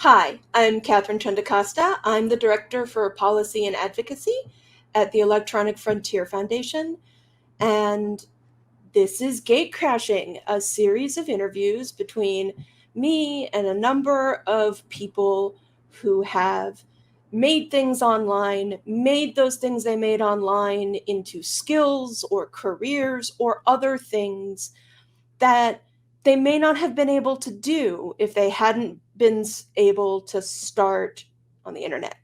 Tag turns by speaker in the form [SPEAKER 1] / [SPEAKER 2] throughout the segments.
[SPEAKER 1] Hi, I'm Catherine Chandacosta. I'm the Director for Policy and Advocacy at the Electronic Frontier Foundation, and this is Gate Crashing, a series of interviews between me and a number of people who have made things online, made those things they made online into skills or careers or other things that they may not have been able to do if they hadn't been able to start on the internet.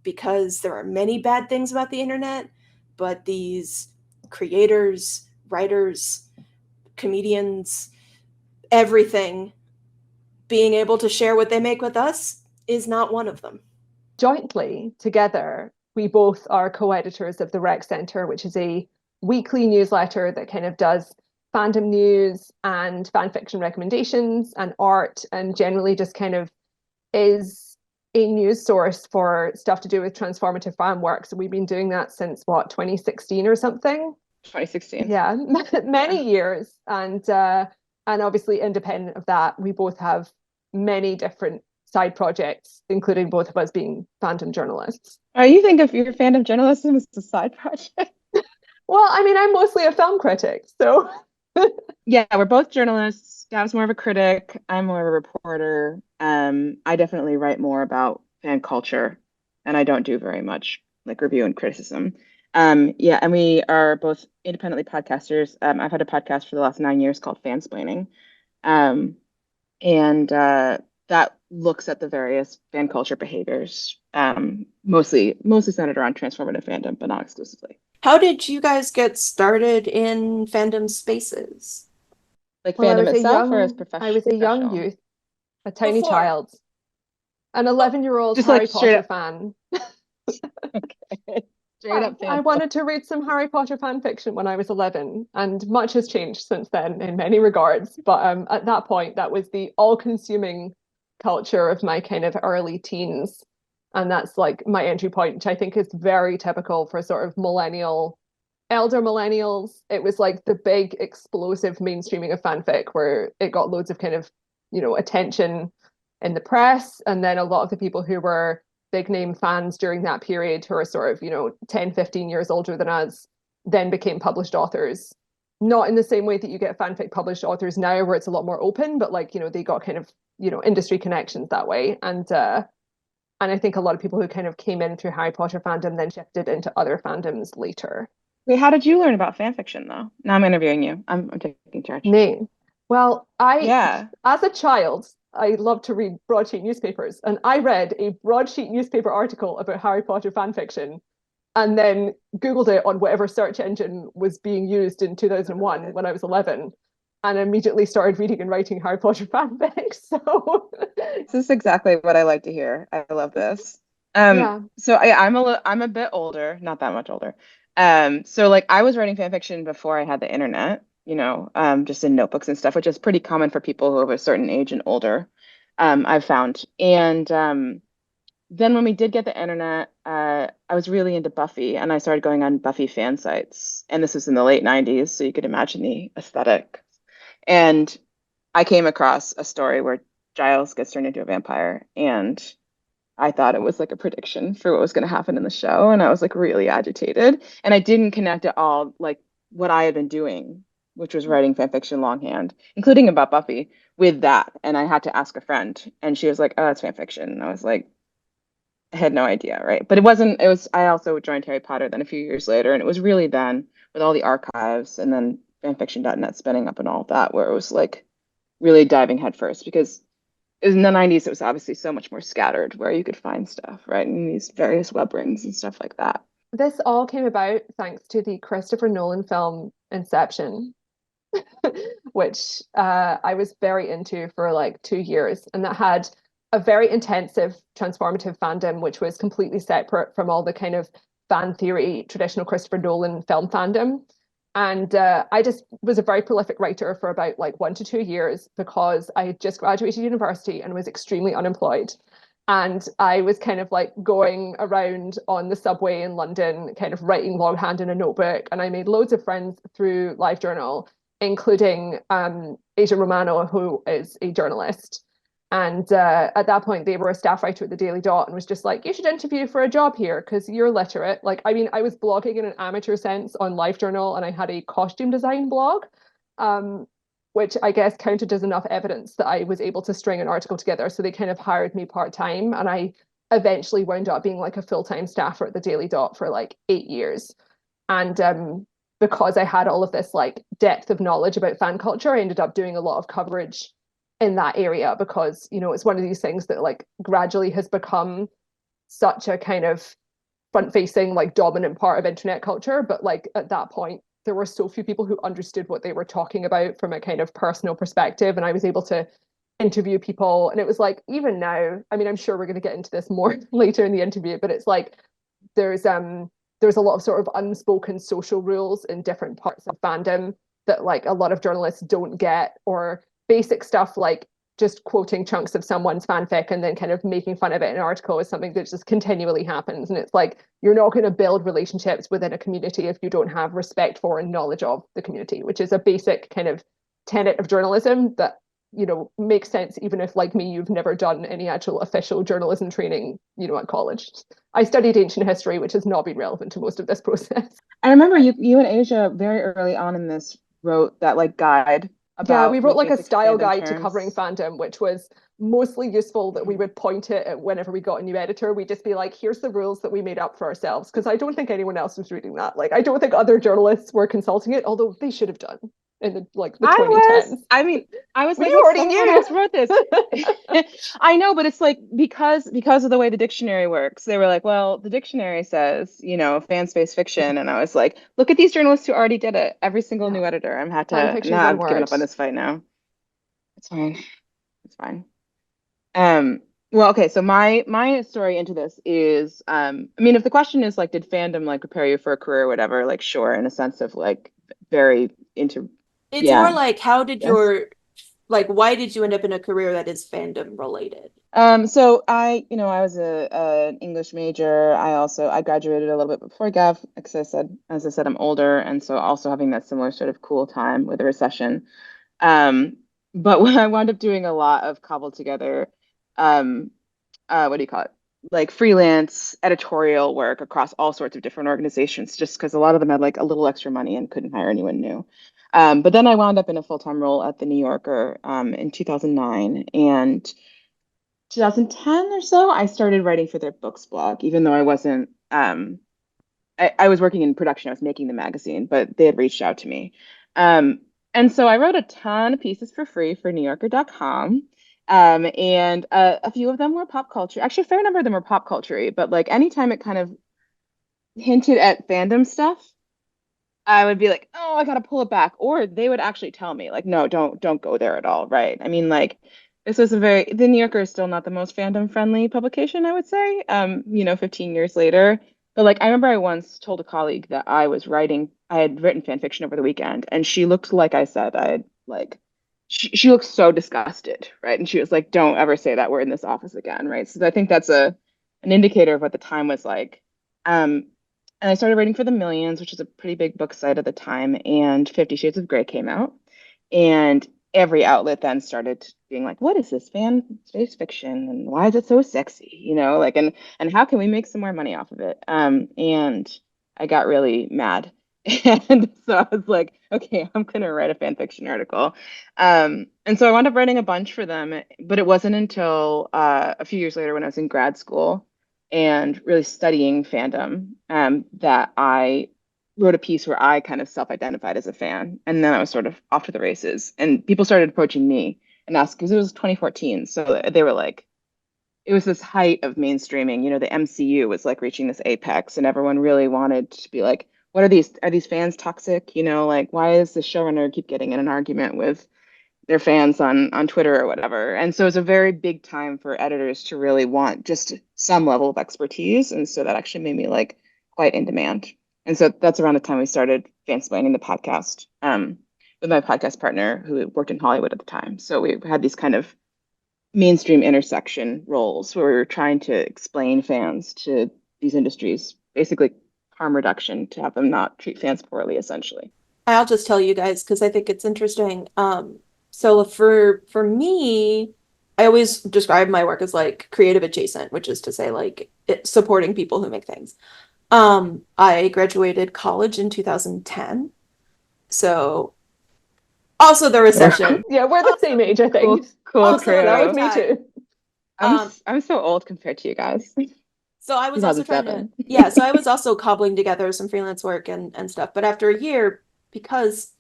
[SPEAKER 1] Because there are many bad things about the internet, but these creators, writers, comedians, everything, being able to share what they make with us is not one of them.
[SPEAKER 2] Jointly together, we both are co-editors of the Rec Center, which is a weekly newsletter that kind of does fandom news and fan fiction recommendations and art, and generally just kind of is a news source for stuff to do with transformative fan work. So we've been doing that since what, 2016 or something?
[SPEAKER 3] 2016.
[SPEAKER 2] Yeah,
[SPEAKER 3] Yeah.
[SPEAKER 2] many years. And obviously independent of that, we both have many different side projects, including both of us being fandom journalists.
[SPEAKER 3] You think of your fandom journalism as a side project?
[SPEAKER 2] Well, I mean, I'm mostly a film critic, so
[SPEAKER 3] Yeah, we're both journalists. Gav's more of a critic. I'm more of a reporter. I definitely write more about fan culture, and I don't do very much like review and criticism. Yeah, and we are both independently podcasters. I've had a podcast for the last 9 years called Fansplaining. Um, and that looks at the various fan culture behaviors, mostly centered around transformative fandom, but not exclusively.
[SPEAKER 1] How did you guys get started in fandom spaces?
[SPEAKER 3] Like
[SPEAKER 2] well,
[SPEAKER 3] fandom itself, or as
[SPEAKER 2] I was a young
[SPEAKER 3] professional?
[SPEAKER 2] youth, a tiny
[SPEAKER 1] Before.
[SPEAKER 2] child, an 11-year-old
[SPEAKER 3] Just like
[SPEAKER 2] Harry
[SPEAKER 3] straight
[SPEAKER 2] Potter
[SPEAKER 3] up,
[SPEAKER 2] fan.
[SPEAKER 3] okay, straight
[SPEAKER 2] I,
[SPEAKER 3] up
[SPEAKER 2] I
[SPEAKER 3] fandom.
[SPEAKER 2] wanted to read some Harry Potter fan fiction when I was 11, and much has changed since then in many regards. But at that point, that was the all-consuming culture of my kind of early teens. And that's like my entry point, which I think is very typical for sort of elder millennials. It was like the big explosive mainstreaming of fanfic where it got loads of kind of, attention in the press. And then a lot of the people who were big name fans during that period who are sort of 10, 15 years older than us then became published authors, not in the same way that you get fanfic published authors now where it's a lot more open, but like they got kind of industry connections that way. And I think a lot of people who kind of came in through Harry Potter fandom then shifted into other fandoms later.
[SPEAKER 3] Wait, how did you learn about fan fiction though? Now I'm interviewing you. I'm taking charge.
[SPEAKER 2] Name. Well,
[SPEAKER 3] Yeah.
[SPEAKER 2] as a child, I loved to read broadsheet newspapers, and I read a broadsheet newspaper article about Harry Potter fan fiction, and then Googled it on whatever search engine was being used in 2001 when I was 11, and immediately started reading and writing Harry Potter fanfic. So,
[SPEAKER 3] This is exactly what I like to hear. I love this.
[SPEAKER 2] yeah.
[SPEAKER 3] I'm a bit older, not that much older. So like I was writing fan fiction before I had the internet, just in notebooks and stuff, which is pretty common for people who have a certain age and older, I've found. And then when we did get the internet, I was really into Buffy and I started going on Buffy fan sites. And this was in the late 90s, so you could imagine the aesthetic. And I came across a story where Giles gets turned into a vampire, and I thought it was like a prediction for what was going to happen in the show, and I was like really agitated, and I didn't connect at all like what I had been doing, which was writing fan fiction longhand, including about Buffy, with that. And I had to ask a friend, and she was like, "Oh, it's fan fiction." And I was like, I had no idea, right? But it wasn't. It was. I also joined Harry Potter then a few years later, and it was really then with all the archives and then fanfiction.net spinning up and all of that, where it was like really diving headfirst because in the 90s it was obviously so much more scattered where you could find stuff, right? And these various web rings and stuff like that.
[SPEAKER 2] This all came about thanks to the Christopher Nolan film Inception, which I was very into for like 2 years. And that had a very intensive transformative fandom, which was completely separate from all the kind of fan theory, traditional Christopher Nolan film fandom. And I just was a very prolific writer for about like 1 to 2 years because I had just graduated university and was extremely unemployed. And I was kind of like going around on the subway in London, kind of writing longhand in a notebook. And I made loads of friends through LiveJournal, including Asia Romano, who is a journalist. And at that point, they were a staff writer at the Daily Dot and was just like, you should interview for a job here because you're literate. Like, I mean, I was blogging in an amateur sense on LiveJournal, and I had a costume design blog, um, which I guess counted as enough evidence that I was able to string an article together. So they kind of hired me part-time, and I eventually wound up being like a full-time staffer at the Daily Dot for like 8 years. And because I had all of this like depth of knowledge about fan culture, I ended up doing a lot of coverage in that area because, you know, it's one of these things that like gradually has become such a kind of front-facing, like dominant part of internet culture. But like at that point, there were so few people who understood what they were talking about from a kind of personal perspective. And I was able to interview people. And it was like, even now, I mean, I'm sure we're going to get into this more later in the interview, but it's like there's there's a lot of sort of unspoken social rules in different parts of fandom that like a lot of journalists don't get, or basic stuff like just quoting chunks of someone's fanfic and then kind of making fun of it in an article is something that just continually happens. And it's like, you're not going to build relationships within a community if you don't have respect for and knowledge of the community, which is a basic kind of tenet of journalism that, you know, makes sense even if, like me, you've never done any actual official journalism training, you know, at college. I studied ancient history, which has not been relevant to most of this process.
[SPEAKER 3] I remember you and Asia very early on in this wrote that like guide
[SPEAKER 2] Yeah, we
[SPEAKER 3] about
[SPEAKER 2] wrote
[SPEAKER 3] like
[SPEAKER 2] like a
[SPEAKER 3] basic
[SPEAKER 2] style
[SPEAKER 3] fandom
[SPEAKER 2] guide to covering
[SPEAKER 3] terms.
[SPEAKER 2] fandom, which was mostly useful that we would point it at whenever we got a new editor. We'd just be like, here's the rules that we made up for ourselves. Because I don't think anyone else was reading that. Like, I don't think other journalists were consulting it, although they should have done in the
[SPEAKER 3] I mean, I was like,
[SPEAKER 2] we
[SPEAKER 3] wait,
[SPEAKER 2] already
[SPEAKER 3] someone
[SPEAKER 2] knew.
[SPEAKER 3] else wrote this. I know, but it's like because of the way the dictionary works, they were like, well, the dictionary says, you know, fan space fiction, and I was like, look at these journalists who already did it. Every single
[SPEAKER 2] Yeah,
[SPEAKER 3] new editor, I'm had
[SPEAKER 2] fan
[SPEAKER 3] to
[SPEAKER 2] fiction,
[SPEAKER 3] now
[SPEAKER 2] one
[SPEAKER 3] I've given
[SPEAKER 2] word.
[SPEAKER 3] up on this fight now. It's fine. It's fine. Um, well, okay, so my story into this is I mean, if the question is like, did fandom like prepare you for a career or whatever, like sure, in a sense of like very into
[SPEAKER 1] It's more
[SPEAKER 3] yeah,
[SPEAKER 1] like how did
[SPEAKER 3] yes.
[SPEAKER 1] your like why did you end up in a career that is fandom related?
[SPEAKER 3] So I was an English major. I graduated a little bit before Gav, because as I said, I'm older, and so also having that similar sort of cool time with the recession. Um, but when I wound up doing a lot of cobbled together, um, what do you call it? Like freelance editorial work across all sorts of different organizations, just because a lot of them had like a little extra money and couldn't hire anyone new. But then I wound up in a full-time role at the New Yorker in 2009, and 2010 or so, I started writing for their books blog, even though I wasn't, I was working in production. I was making the magazine, but they had reached out to me. Um, and so I wrote a ton of pieces for free for NewYorker.com. And a few of them were pop culture. Actually, a fair number of them were pop culture, but like anytime it kind of hinted at fandom stuff, I would be like, oh, I gotta pull it back. Or they would actually tell me, like, no, don't go there at all. Right. I mean, like, this was the New Yorker is still not the most fandom friendly publication, I would say, 15 years later. But like I remember I once told a colleague that I had written fan fiction over the weekend, and she looked like I said I had like she looked so disgusted, right? And she was like, don't ever say that word in this office again, right? So I think that's an indicator of what the time was like. Um, and I started writing for The Millions, which is a pretty big book site at the time, and 50 Shades of Grey came out. And every outlet then started being like, what is this fan space fiction? And why is it so sexy? You know, like, and how can we make some more money off of it? And I got really mad. And so I was like, okay, I'm gonna write a fan fiction article. And so I wound up writing a bunch for them, but it wasn't until a few years later when I was in grad school and really studying fandom, that I wrote a piece where I kind of self-identified as a fan, and then I was sort of off to the races. And people started approaching me and asked because it was 2014, so they were like, it was this height of mainstreaming. You know, the MCU was like reaching this apex, and everyone really wanted to be like, what are these? Are these fans toxic? You know, like why is the showrunner keep getting in an argument with their fans on Twitter or whatever. And so it's a very big time for editors to really want just some level of expertise. And so that actually made me like quite in demand. And so that's around the time we started fansplaining the podcast, with my podcast partner who worked in Hollywood at the time. So we had these kind of mainstream intersection roles where we were trying to explain fans to these industries, basically harm reduction to have them not treat fans poorly, essentially.
[SPEAKER 1] I'll just tell you guys because I think it's interesting. So for me, I always describe my work as like creative adjacent, which is to say like supporting people who make things. I graduated college in 2010. So also the recession.
[SPEAKER 2] Yeah, we're the same age, I
[SPEAKER 3] Cool,
[SPEAKER 2] think.
[SPEAKER 3] cool
[SPEAKER 1] Also a
[SPEAKER 2] That
[SPEAKER 3] crew.
[SPEAKER 2] was
[SPEAKER 1] great
[SPEAKER 2] me
[SPEAKER 1] time.
[SPEAKER 2] too.
[SPEAKER 1] Um,
[SPEAKER 3] I'm so old compared to you guys.
[SPEAKER 1] so I was also trying to,
[SPEAKER 3] 2007.
[SPEAKER 1] yeah, so I was also cobbling together some freelance work and stuff. But after a year, because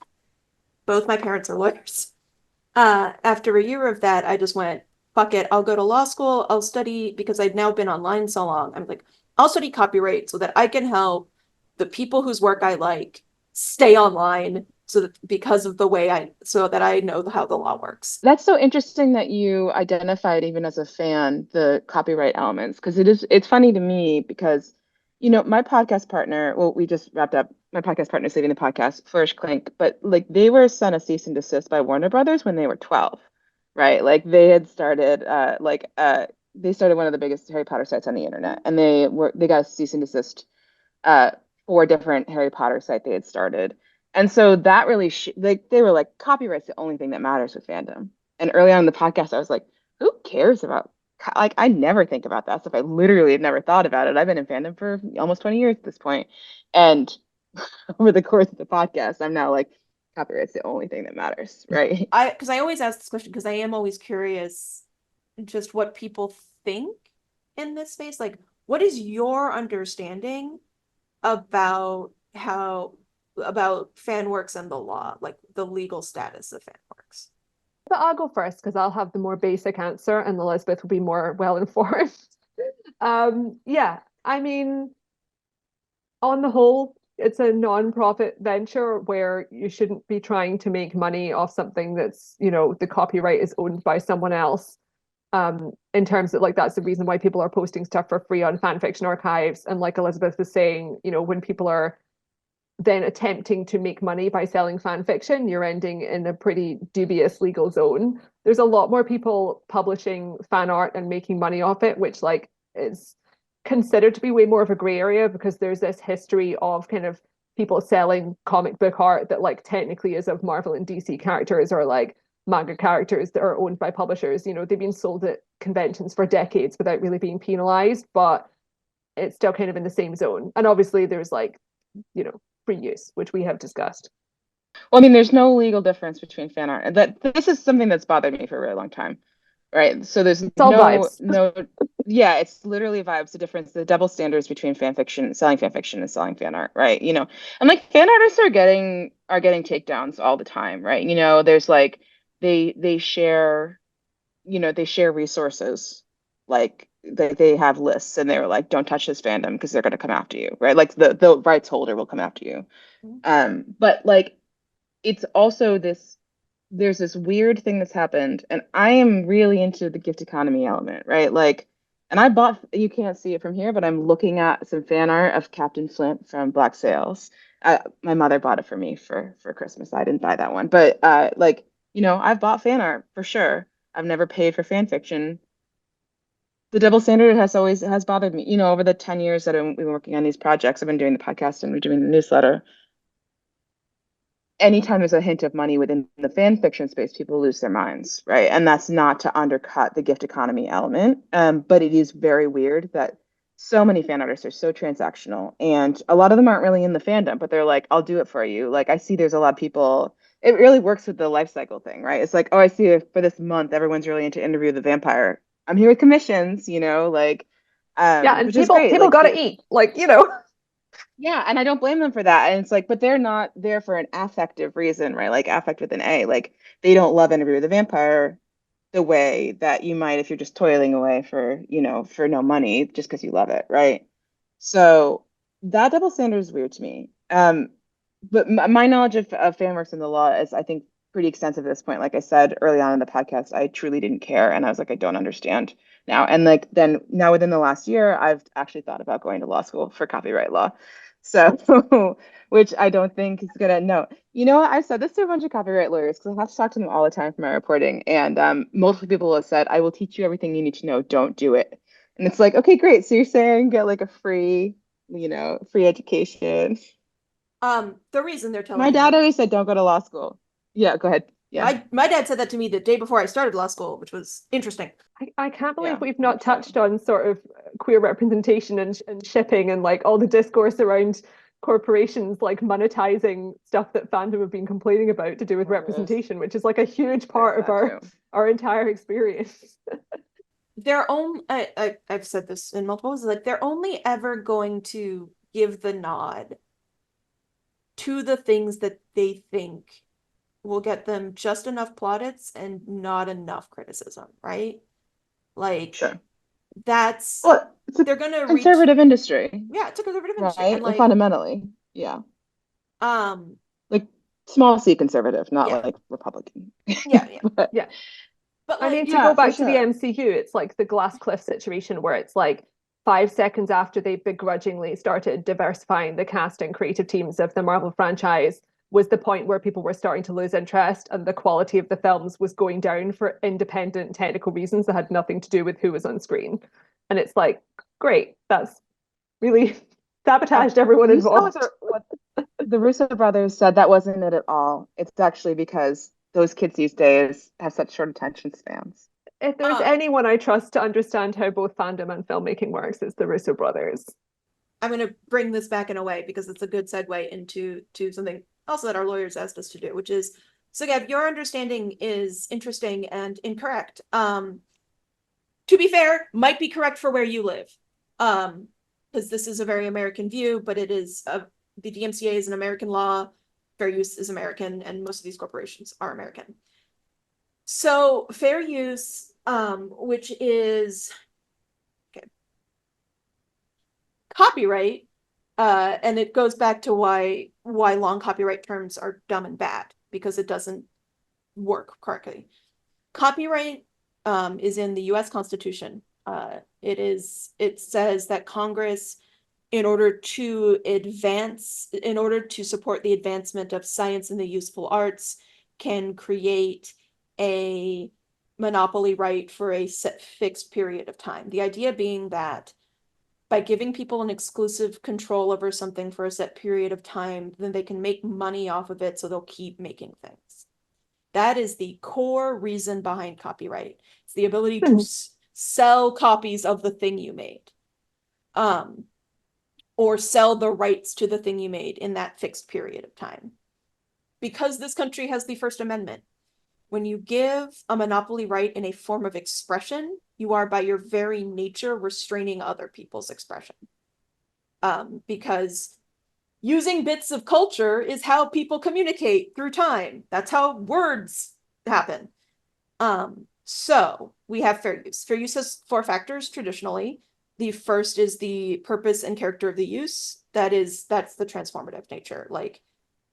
[SPEAKER 1] both my parents are lawyers, after a year of that, I just went, fuck it, I'll go to law school, I'll study because I'd now been online so long. I'm like, I'll study copyright so that I can help the people whose work I like stay online so that because of the way so that I know how the law works.
[SPEAKER 3] That's so interesting that you identified even as a fan the copyright elements because it's funny to me because my podcast partner, well, we just wrapped up my podcast partner leaving the podcast, Flourish Clink, but like they were sent a cease and desist by Warner Brothers when they were 12, right? Like they had started they started one of the biggest Harry Potter sites on the internet and they got a cease and desist uh, 4 different Harry Potter site they had started. And so that really, like, they were like, copyright's the only thing that matters with fandom. And early on in the podcast, I was like, who cares about, like, I never think about that stuff. I literally have never thought about it. I've been in fandom for almost 20 years at this point. And over the course of the podcast, I'm now like, copyright's the only thing that matters, right?
[SPEAKER 1] Because I always ask this question because I am always curious just what people think in this space. Like, what is your understanding about fan works and the law, like the legal status of fan works?
[SPEAKER 2] But I'll go first because I'll have the more basic answer and Elizabeth will be more well informed. Yeah, I mean, on the whole, it's a non-profit venture where you shouldn't be trying to make money off something that's, the copyright is owned by someone else. In terms of like that's the reason why people are posting stuff for free on fanfiction archives. And like Elizabeth was saying, when people are then attempting to make money by selling fan fiction, you're ending in a pretty dubious legal zone. There's a lot more people publishing fan art and making money off it, which like is considered to be way more of a gray area because there's this history of kind of people selling comic book art that like technically is of Marvel and DC characters or like manga characters that are owned by publishers. They've been sold at conventions for decades without really being penalized, but it's still kind of in the same zone. And obviously there's like, free use, which we have discussed.
[SPEAKER 3] Well, I mean, there's no legal difference between fan art. And that this is something that's bothered me for a really long time, right? So there's
[SPEAKER 2] It's all vibes.
[SPEAKER 3] yeah, it's literally vibes. The difference, the double standards between selling fan fiction and selling fan art, right? And like fan artists are getting takedowns all the time, right? There's like they share, they share resources, like they have lists, and they're like, don't touch this fandom because they're going to come after you, right? Like the rights holder will come after you. But like it's also there's this weird thing that's happened, and I am really into the gift economy element, right? Like, and you can't see it from here, but I'm looking at some fan art of Captain Flint from Black Sails. My mother bought it for me for Christmas. I didn't buy that one, but like, I've bought fan art for sure. I've never paid for fan fiction. The double standard has bothered me, over the 10 years that we've been working on these projects. I've been doing the podcast and we're doing the newsletter. Anytime there's a hint of money within the fan fiction space, people lose their minds, right? And that's not to undercut the gift economy element, but it is very weird that so many fan artists are so transactional, and a lot of them aren't really in the fandom, but they're like, "I'll do it for you." Like I see, there's a lot of people. It really works with the life cycle thing, right? It's like, oh, I see for this month, everyone's really into Interview the Vampire. I'm here with commissions, like,
[SPEAKER 2] Yeah, and
[SPEAKER 3] which is
[SPEAKER 2] people
[SPEAKER 3] great.
[SPEAKER 2] people
[SPEAKER 3] Like,
[SPEAKER 2] gotta eat, like.
[SPEAKER 3] yeah, and I don't blame them for that. And it's like, but they're not there for an affective reason, right? Like affect with an A. Like they don't love Interview with the Vampire the way that you might if you're just toiling away for no money just because you love it, right? So that double standard is weird to me. But my knowledge of fan works in the law is, I think, pretty extensive at this point. Like I said early on in the podcast, I truly didn't care, and I was like, I don't understand now. And like then now within the last year, I've actually thought about going to law school for copyright law. So, which I don't think is gonna no. You know what? I've said this to a bunch of copyright lawyers because I have to talk to them all the time for my reporting, and multiple people have said, "I will teach you everything you need to know. Don't do it." And it's like, okay, great. So you're saying get like a free education.
[SPEAKER 1] The reason they're
[SPEAKER 3] My
[SPEAKER 1] telling
[SPEAKER 3] dad
[SPEAKER 1] me
[SPEAKER 3] always said, don't go to law school. Yeah, go ahead. Yeah.
[SPEAKER 1] My dad said that to me the day before I started law school, which was interesting.
[SPEAKER 2] I can't believe
[SPEAKER 3] Yeah.
[SPEAKER 2] we've not touched on sort of queer representation and shipping and like all the discourse around corporations like monetizing stuff that fandom have been complaining about to do with
[SPEAKER 3] Oh, there is.
[SPEAKER 2] representation, which is like a huge
[SPEAKER 3] There's
[SPEAKER 2] part of
[SPEAKER 3] that too.
[SPEAKER 2] our entire experience.
[SPEAKER 1] They're only I've said this in multiple ways, like they're only ever going to give the nod to the things that they think will get them just enough plaudits and not enough criticism, right? Like
[SPEAKER 3] Sure.
[SPEAKER 1] that's
[SPEAKER 3] Well, it's a
[SPEAKER 1] they're gonna reach.
[SPEAKER 3] conservative industry,
[SPEAKER 1] Yeah, it's a conservative industry, and
[SPEAKER 3] right?
[SPEAKER 1] like
[SPEAKER 3] Fundamentally. Yeah.
[SPEAKER 1] um
[SPEAKER 3] Like small c conservative, not
[SPEAKER 1] yeah
[SPEAKER 3] like Republican.
[SPEAKER 1] yeah
[SPEAKER 3] But
[SPEAKER 2] Yeah.
[SPEAKER 1] but
[SPEAKER 2] I mean,
[SPEAKER 1] like
[SPEAKER 2] to go
[SPEAKER 3] yeah, for
[SPEAKER 2] back to the
[SPEAKER 3] sure.
[SPEAKER 2] MCU, it's like the glass cliff situation where it's like 5 seconds after they begrudgingly started diversifying the cast and creative teams of the Marvel franchise was the point where people were starting to lose interest and the quality of the films was going down for independent technical reasons that had nothing to do with who was on screen. And it's like, great, that's really sabotaged everyone
[SPEAKER 3] Do you know
[SPEAKER 2] involved.
[SPEAKER 3] what the Russo brothers said? That wasn't it at all. It's actually because those kids these days have such short attention spans.
[SPEAKER 2] If there's
[SPEAKER 1] um
[SPEAKER 2] anyone I trust to understand how both fandom and filmmaking works, it's the Russo brothers.
[SPEAKER 1] I'm going to bring this back in a way because it's a good segue into something else that our lawyers asked us to do, which is, so Gab, your understanding is interesting and incorrect. To be fair, might be correct for where you live. Because this is a very American view, but it is the DMCA is an American law, fair use is American, and most of these corporations are American. So fair use, which is okay, copyright, and it goes back to why long copyright terms are dumb and bad because it doesn't work correctly. Copyright is in the U.S. Constitution. It says that Congress, in order to support the advancement of science and the useful arts, can create a monopoly right for a set fixed period of time. The idea being that by giving people an exclusive control over something for a set period of time, then they can make money off of it, so they'll keep making things. That is the core reason behind copyright. It's the ability to sell copies of the thing you made, or sell the rights to the thing you made in that fixed period of time. Because this country has the First Amendment, when you give a monopoly right in a form of expression, you are by your very nature restraining other people's expression. Because using bits of culture is how people communicate through time. That's how words happen. So we have fair use. Fair use has 4 factors traditionally. The first is the purpose and character of the use. That's the transformative nature. Like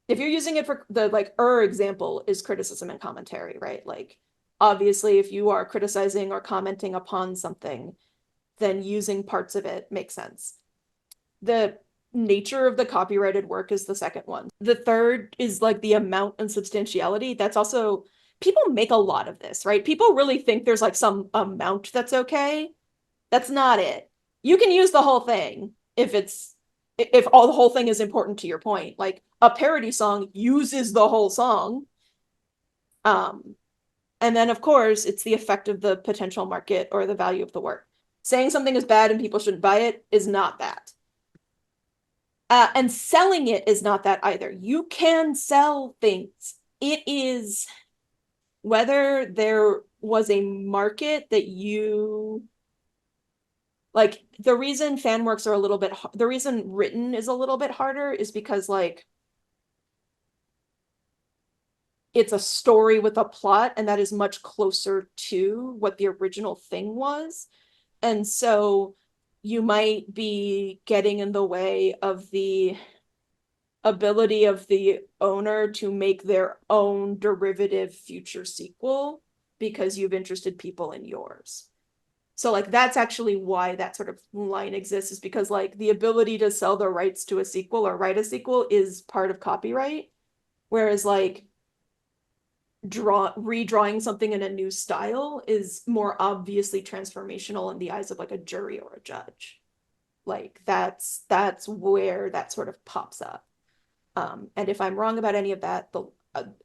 [SPEAKER 1] if you're using it for the example is criticism and commentary, right? Like obviously if you are criticizing or commenting upon something, then using parts of it makes sense. The nature of the copyrighted work is the second one. The third is like the amount and substantiality. That's also, people make a lot of this, right? People really think there's like some amount that's okay. That's not it. You can use the whole thing if all the whole thing is important to your point. Like a parody song uses the whole song. And then of course it's the effect of the potential market or the value of the work. Saying something is bad and people shouldn't buy it is not that. And selling it is not that either. You can sell things. It is whether there was a market that you like. The reason fan works are a little bit, the reason written is a little bit harder is because like it's a story with a plot, and that is much closer to what the original thing was. And so you might be getting in the way of the ability of the owner to make their own derivative future sequel because you've interested people in yours. So like that's actually why that sort of line exists, is because like the ability to sell the rights to a sequel or write a sequel is part of copyright, whereas like redrawing something in a new style is more obviously transformational in the eyes of like a jury or a judge. Like that's where that sort of pops up. And if I'm wrong about any of that,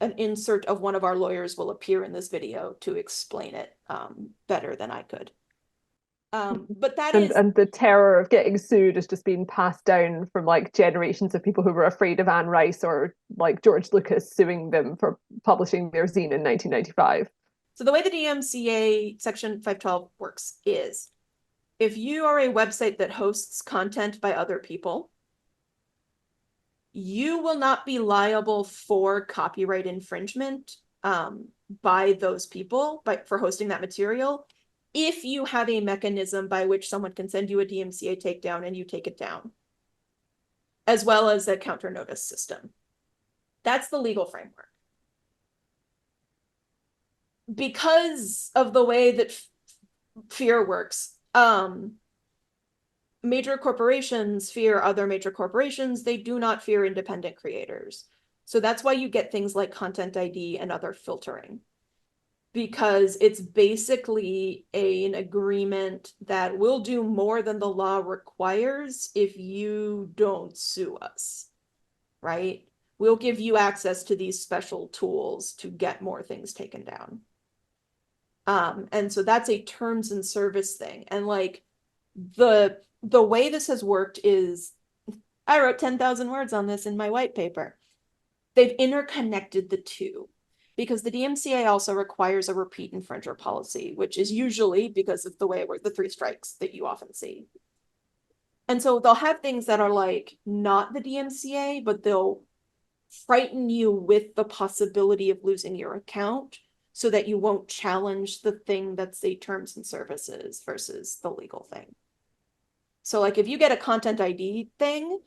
[SPEAKER 1] an insert of one of our lawyers will appear in this video to explain it better than I could. But that is,
[SPEAKER 2] and the terror of getting sued is just being passed down from like generations of people who were afraid of Anne Rice or like George Lucas suing them for publishing their zine in 1995.
[SPEAKER 1] So the way the DMCA Section 512 works is if you are a website that hosts content by other people, you will not be liable for copyright infringement by those people for hosting that material if you have a mechanism by which someone can send you a DMCA takedown and you take it down, as well as a counter notice system. That's the legal framework. Because of the way that fear works, major corporations fear other major corporations. They do not fear independent creators. So that's why you get things like Content ID and other filtering, because it's basically an agreement that will do more than the law requires if you don't sue us, right? We'll give you access to these special tools to get more things taken down. And so that's a terms and service thing. And like the way this has worked is, I wrote 10,000 words on this in my white paper. They've interconnected the two because the DMCA also requires a repeat infringer policy, which is usually, because of the way it works, the 3 strikes that you often see. And so they'll have things that are like not the DMCA, but they'll frighten you with the possibility of losing your account so that you won't challenge the thing that's a terms and services versus the legal thing. So like if you get a Content ID thing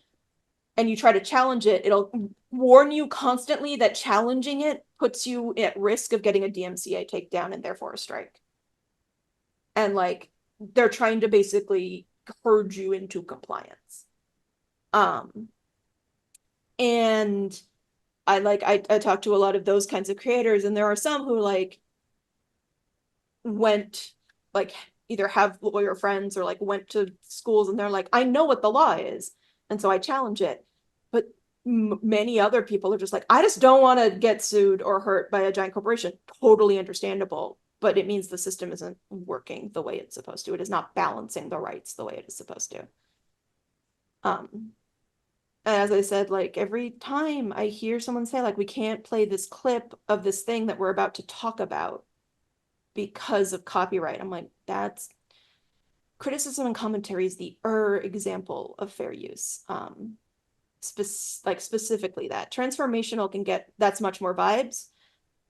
[SPEAKER 1] and you try to challenge it, it'll warn you constantly that challenging it puts you at risk of getting a DMCA takedown and therefore a strike. And like they're trying to basically herd you into compliance. And I talked to a lot of those kinds of creators, and there are some who like went like either have lawyer friends or like went to schools and they're like, I know what the law is, and so I challenge it. But many other people are just like, I just don't want to get sued or hurt by a giant corporation. Totally understandable, but it means the system isn't working the way it's supposed to. It is not balancing the rights the way it is supposed to. As I said, like every time I hear someone say like, we can't play this clip of this thing that we're about to talk about because of copyright, I'm like, that's criticism and commentary is the example of fair use. Specifically that transformational can get, that's much more vibes,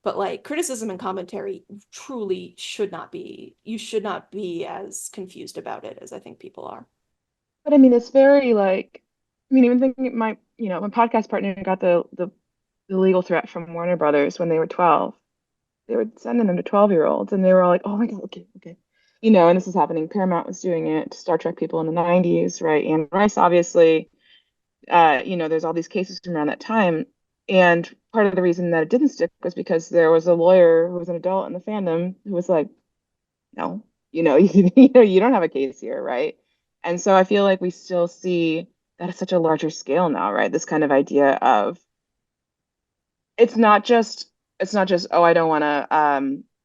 [SPEAKER 1] but like criticism and commentary truly should not be, you should not be as confused about it as I think people are.
[SPEAKER 3] But I mean, it's very like, I mean, even thinking my, my podcast partner got the legal threat from Warner Brothers when they were 12. They were sending them to 12-year-olds, and they were all like, oh my God, okay, okay. And this was happening. Paramount was doing it to Star Trek people in the 90s, right? Anne Rice, obviously, there's all these cases from around that time. And part of the reason that it didn't stick was because there was a lawyer who was an adult in the fandom who was like, no, you don't have a case here, right? And so I feel like we still see that at such a larger scale now, right? This kind of idea of it's not just oh, I don't want to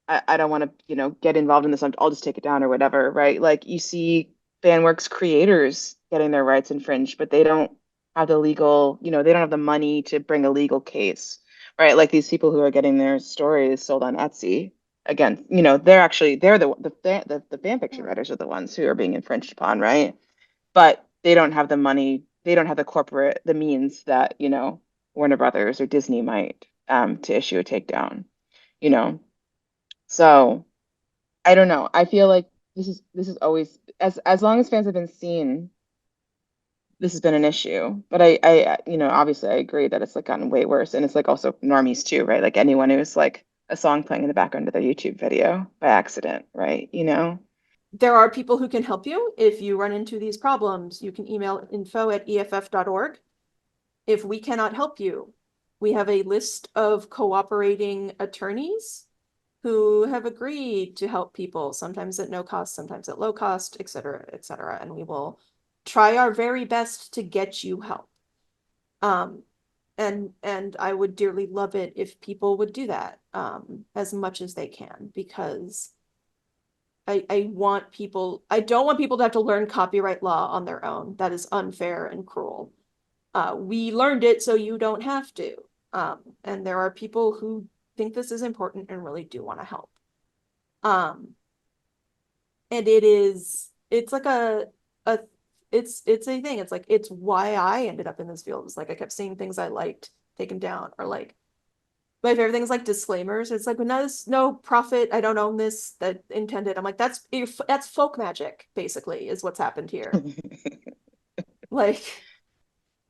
[SPEAKER 3] I don't want to get involved in this. I'll just take it down or whatever, right? Like you see FanWorks creators getting their rights infringed, but they don't have the legal, they don't have the money to bring a legal case, right? Like these people who are getting their stories sold on Etsy. Again, they're the fan fiction writers are the ones who are being infringed upon, right? But they don't have the money, they don't have the means that, Warner Brothers or Disney might to issue a takedown, you know. So I don't know. I feel like this is always as long as fans have been seen, this has been an issue. But I obviously I agree that it's like gotten way worse, and it's like also normies too, right? Like anyone who's like a song playing in the background of their YouTube video by accident, right?
[SPEAKER 1] There are people who can help you if you run into these problems. You can email info@eff.org. If we cannot help you, we have a list of cooperating attorneys who have agreed to help people, sometimes at no cost, sometimes at low cost, et cetera, and we will try our very best to get you help. and I would dearly love it if people would do that as much as they can, because I want people, I don't want people to have to learn copyright law on their own. That is unfair and cruel. We learned it so you don't have to. And there are people who think this is important and really do want to help. And it's like a it's a thing. It's like it's why I ended up in this field. It's like I kept seeing things I liked taken down, or like my favorite thing is like disclaimers. It's like, no profit, I don't own this, that intended. I'm like, that's folk magic, basically, is what's happened here. Like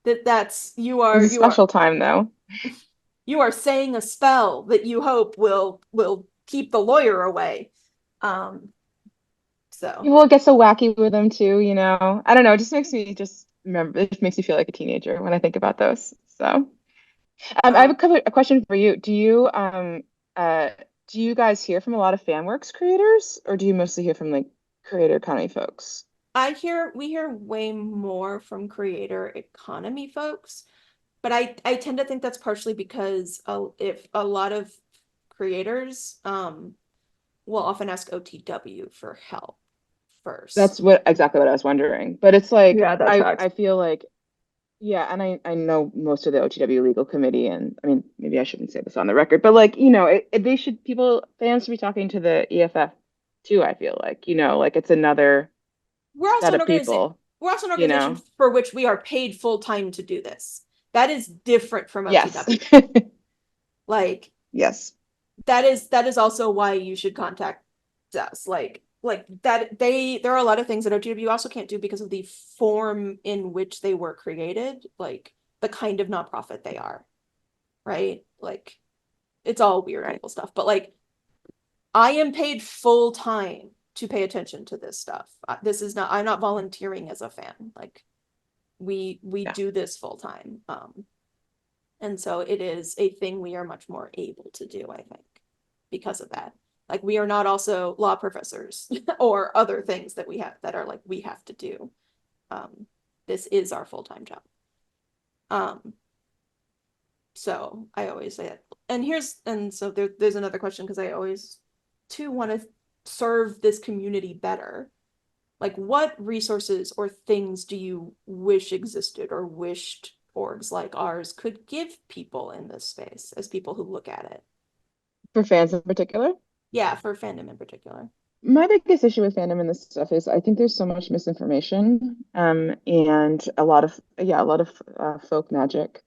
[SPEAKER 1] that's
[SPEAKER 3] It was a special time, though.
[SPEAKER 1] you are saying a spell that you hope will keep the lawyer away. So
[SPEAKER 3] People get so wacky with them too, you know. I don't know. It just makes me just remember. It just makes me feel like a teenager when I think about those. So, I have
[SPEAKER 1] um
[SPEAKER 3] a question for you. Uh do you guys hear from a lot of FanWorks creators, or do you mostly hear from like creator economy folks?
[SPEAKER 1] we hear way more from creator economy folks, but I tend to think that's partially because if a lot of creators will often ask OTW for help
[SPEAKER 3] That's
[SPEAKER 1] first.
[SPEAKER 3] what exactly what I was wondering. But it's like
[SPEAKER 2] Yeah, that tracks.
[SPEAKER 3] I feel like yeah, and I know most of the OTW legal committee, and I mean maybe I shouldn't say this on the record, but like, you know, they should fans should be talking to the EFF too, I feel like, you know, like it's another
[SPEAKER 1] We're also
[SPEAKER 3] set
[SPEAKER 1] an
[SPEAKER 3] of
[SPEAKER 1] organization.
[SPEAKER 3] people,
[SPEAKER 1] We're also an
[SPEAKER 3] you
[SPEAKER 1] organization
[SPEAKER 3] know.
[SPEAKER 1] for which we are paid full time to do this. That is different from
[SPEAKER 3] Yes.
[SPEAKER 1] OTW. Like
[SPEAKER 3] Yes.
[SPEAKER 1] that is also why you should contact us. Like that there are a lot of things that OTW also can't do because of the form in which they were created, like the kind of nonprofit they are, right? Like it's all weird
[SPEAKER 3] Right.
[SPEAKER 1] legal stuff, but like I am paid full time to pay attention to this stuff. This is not, I'm not volunteering as a fan. Like we
[SPEAKER 3] Yeah.
[SPEAKER 1] do this full time. And so it is a thing we are much more able to do, I think, because of that. Like we are not also law professors or other things that we have that are like we have to do. This is our full-time job. Um, so I always say it. And so there's another question, because I always too want to serve this community better. Like what resources or things do you wish existed or wished orgs like ours could give people in this space as people who look at it?
[SPEAKER 3] For fans in particular.
[SPEAKER 1] Yeah, for fandom in particular.
[SPEAKER 3] My biggest issue with fandom and this stuff is I think there's so much misinformation, and a lot of folk magic,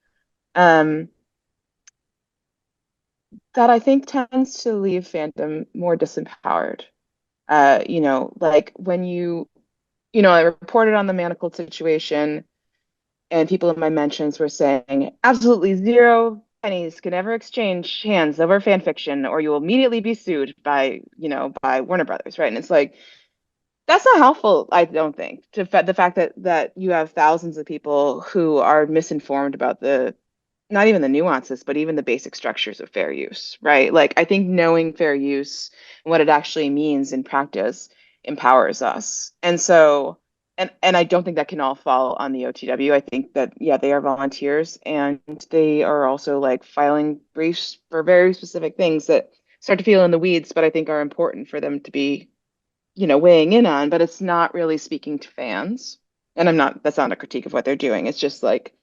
[SPEAKER 3] um, that I think tends to leave fandom more disempowered. You know, like when you know, I reported on the manacled situation, and people in my mentions were saying absolutely zero pennies can ever exchange hands over fan fiction, or you will immediately be sued by, you know, by Warner Brothers, right? And it's like, that's not helpful, I don't think, to the fact that you have thousands of people who are misinformed about the not even the nuances, but even the basic structures of fair use, right? Like I think knowing fair use and what it actually means in practice empowers us. And so and I don't think that can all fall on the OTW. I think that yeah, they are volunteers, and they are also like filing briefs for very specific things that start to feel in the weeds, but I think are important for them to be, you know, weighing in on, but it's not really speaking to fans. And that's not a critique of what they're doing. It's just like,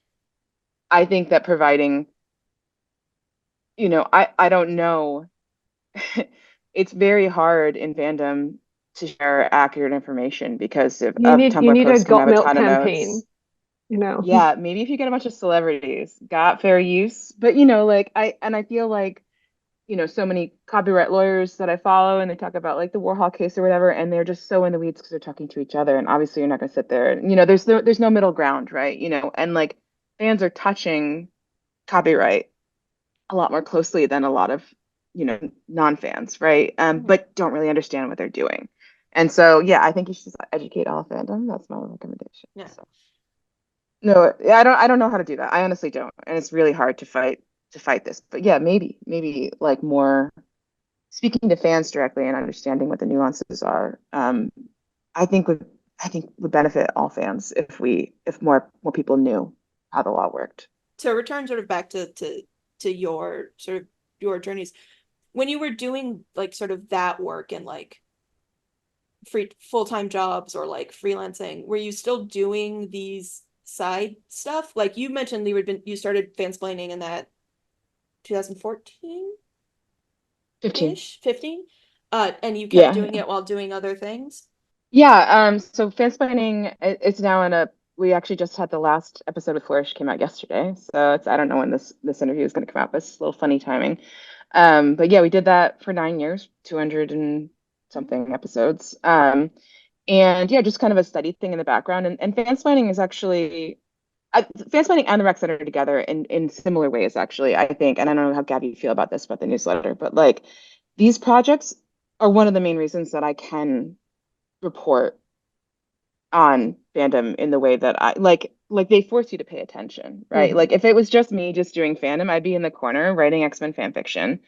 [SPEAKER 3] I think that providing, you know, I don't know. It's very hard in fandom to share accurate information because of
[SPEAKER 2] You
[SPEAKER 3] Tumblr
[SPEAKER 2] need a
[SPEAKER 3] posts can
[SPEAKER 2] got
[SPEAKER 3] have a
[SPEAKER 2] milk
[SPEAKER 3] ton of notes.
[SPEAKER 2] campaign, you know.
[SPEAKER 3] Yeah, maybe if you get a bunch of celebrities, got fair use. But you know, like I feel like, you know, so many copyright lawyers that I follow, and they talk about like the Warhol case or whatever, and they're just so in the weeds because they're talking to each other. And obviously you're not gonna sit there and, you know, there's no middle ground, right? You know, and like fans are touching copyright a lot more closely than a lot of, you know, non-fans, right?
[SPEAKER 1] Mhm.
[SPEAKER 3] But don't really understand what they're doing. And so yeah, I think you should just educate all fandom. That's my recommendation.
[SPEAKER 1] Yeah.
[SPEAKER 3] So no, I don't know how to do that. I honestly don't. And it's really hard to fight this. But yeah, maybe like more speaking to fans directly and understanding what the nuances are, I think would I think would benefit all fans if more people knew how the law worked.
[SPEAKER 1] to return sort of back to your sort of your journeys, when you were doing like sort of that work and like free full-time jobs or like freelancing, were you still doing these side stuff? Like you mentioned you started fansplaining in that 2014
[SPEAKER 3] 15.
[SPEAKER 1] ish, 15, and you kept
[SPEAKER 3] Yeah.
[SPEAKER 1] doing it while doing other things.
[SPEAKER 3] Yeah, so fansplaining it's now in a we actually just had the last episode with Flourish came out yesterday. So it's I don't know when this interview is going to come out, but it's a little funny timing. But yeah, we did that for 9 years, 200 and something episodes. And yeah, just kind of a steady thing in the background. And fansplaining is actually fansplaining and the rec center together in similar ways, actually, I think. And I don't know how Gabby you feel about this about the newsletter, but like these projects are one of the main reasons that I can report on fandom in the way that I like they force you to pay attention, right? Like if it was just me just doing fandom, I'd be in the corner writing X-Men fan fiction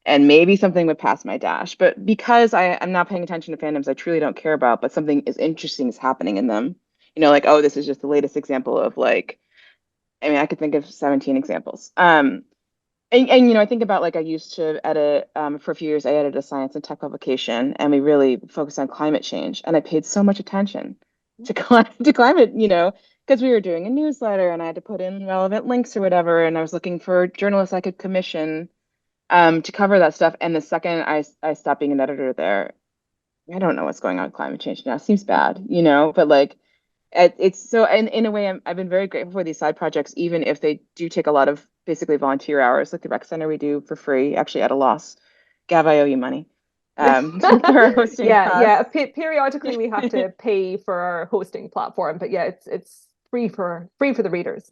[SPEAKER 3] and maybe something would pass my dash. But because I'm not paying attention to fandoms I truly don't care about, but something is interesting is happening in them. You know, like, oh, this is just the latest example of like, I mean, I could think of 17 examples. And you know, I think about like I used to edit for a few years. I edited a science and tech publication, and we really focused on climate change. And I paid so much attention to to climate, you know, because we were doing a newsletter, and I had to put in relevant links or whatever. And I was looking for journalists I could commission to cover that stuff. And the second I stopped being an editor there, I don't know what's going on with climate change now. It seems bad, you know, but like it's so in a way I've been very grateful for these side projects, even if they do take a lot of basically volunteer hours, like the rec center we do for free, actually at a loss. Gav, I owe you money for our hosting
[SPEAKER 2] Yeah.
[SPEAKER 3] costs.
[SPEAKER 2] Periodically we have to pay for our hosting platform, but yeah, it's free for the readers.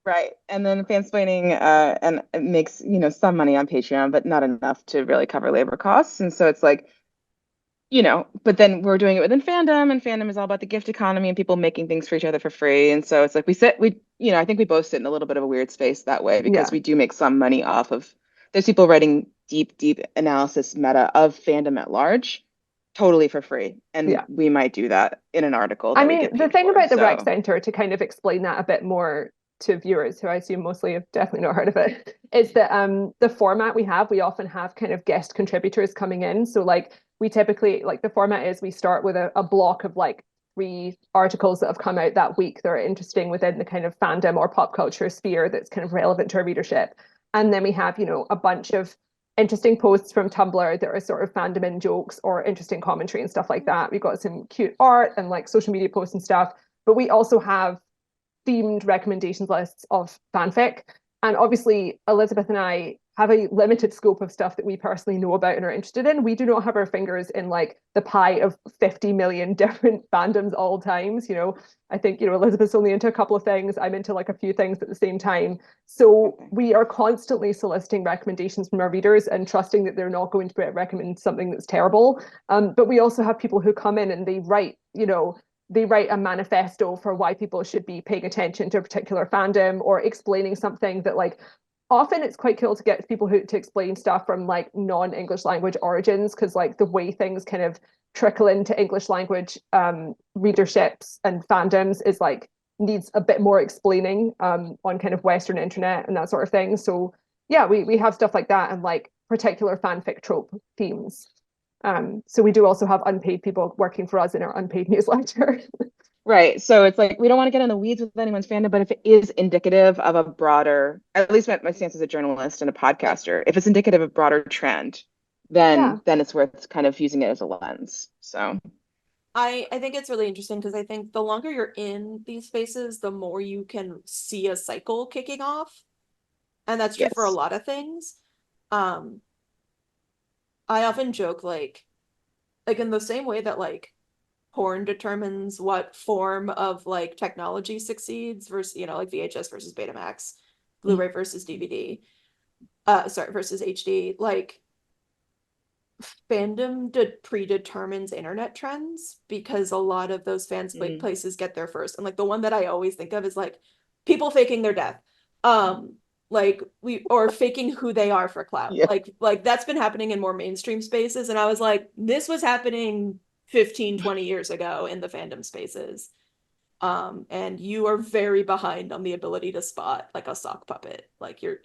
[SPEAKER 3] Right. And then fansplaining and it makes, you know, some money on Patreon, but not enough to really cover labor costs. And so it's like, you know, but then we're doing it within fandom, and fandom is all about the gift economy and people making things for each other for free. And so it's like you know, I think we both sit in a little bit of a weird space that way because
[SPEAKER 2] Yeah.
[SPEAKER 3] we do make some money off of there's people writing deep analysis meta of fandom at large totally for free. And
[SPEAKER 2] Yeah.
[SPEAKER 3] we might do that in an article
[SPEAKER 2] I
[SPEAKER 3] that we
[SPEAKER 2] mean,
[SPEAKER 3] get
[SPEAKER 2] the
[SPEAKER 3] paid
[SPEAKER 2] thing
[SPEAKER 3] for.
[SPEAKER 2] about the rec
[SPEAKER 3] So
[SPEAKER 2] center, to kind of explain that a bit more to viewers who I assume mostly have definitely not heard of it, is that the format we often have kind of guest contributors coming in. So like we typically like the format is we start with a block of like 3 articles that have come out that week that are interesting within the kind of fandom or pop culture sphere that's kind of relevant to our readership. And then we have, you know, a bunch of interesting posts from Tumblr that are sort of fandom in jokes or interesting commentary and stuff like that. We've got some cute art and like social media posts and stuff, but we also have themed recommendations lists of fanfic. And obviously, Elizabeth and I have a limited scope of stuff that we personally know about and are interested in. We do not have our fingers in like the pie of 50 million different fandoms all times. You know, I think, you know, Elizabeth's only into a couple of things. I'm into like a few things at the same time. So
[SPEAKER 3] okay.
[SPEAKER 2] we are constantly soliciting recommendations from our readers and trusting that they're not going to recommend something that's terrible. But we also have people who come in and they write, you know, they write a manifesto for why people should be paying attention to a particular fandom or explaining something that like often it's quite cool to get people who to explain stuff from like non-English language origins because like the way things kind of trickle into English language readerships and fandoms is like needs a bit more explaining on kind of Western internet and that sort of thing. So yeah, we have stuff like that and like particular fanfic trope themes. So we do also have unpaid people working for us in our unpaid newsletter.
[SPEAKER 3] Right. So it's like we don't want to get in the weeds with anyone's fandom, but if it is indicative of a broader, at least my stance as a journalist and a podcaster, if it's indicative of broader trend,
[SPEAKER 2] Yeah.
[SPEAKER 3] then it's worth kind of using it as a lens. So
[SPEAKER 1] I think it's really interesting because I think the longer you're in these spaces, the more you can see a cycle kicking off. And that's true for a
[SPEAKER 3] yes.
[SPEAKER 1] lot of things. Um, I often joke like in the same way that like porn determines what form of like technology succeeds versus, you know, like VHS versus Betamax, Blu-ray versus DVD, sorry, versus HD, like fandom predetermines internet trends because a lot of those fans
[SPEAKER 3] Mm.
[SPEAKER 1] places get there first. And like the one that I always think of is like people faking their death. Like we or faking who they are for clout.
[SPEAKER 3] Yeah.
[SPEAKER 1] Like that's been happening in more mainstream spaces. And I was like, this was happening 15, 20 years ago in the fandom spaces. And you are very behind on the ability to spot like a sock puppet. Like you're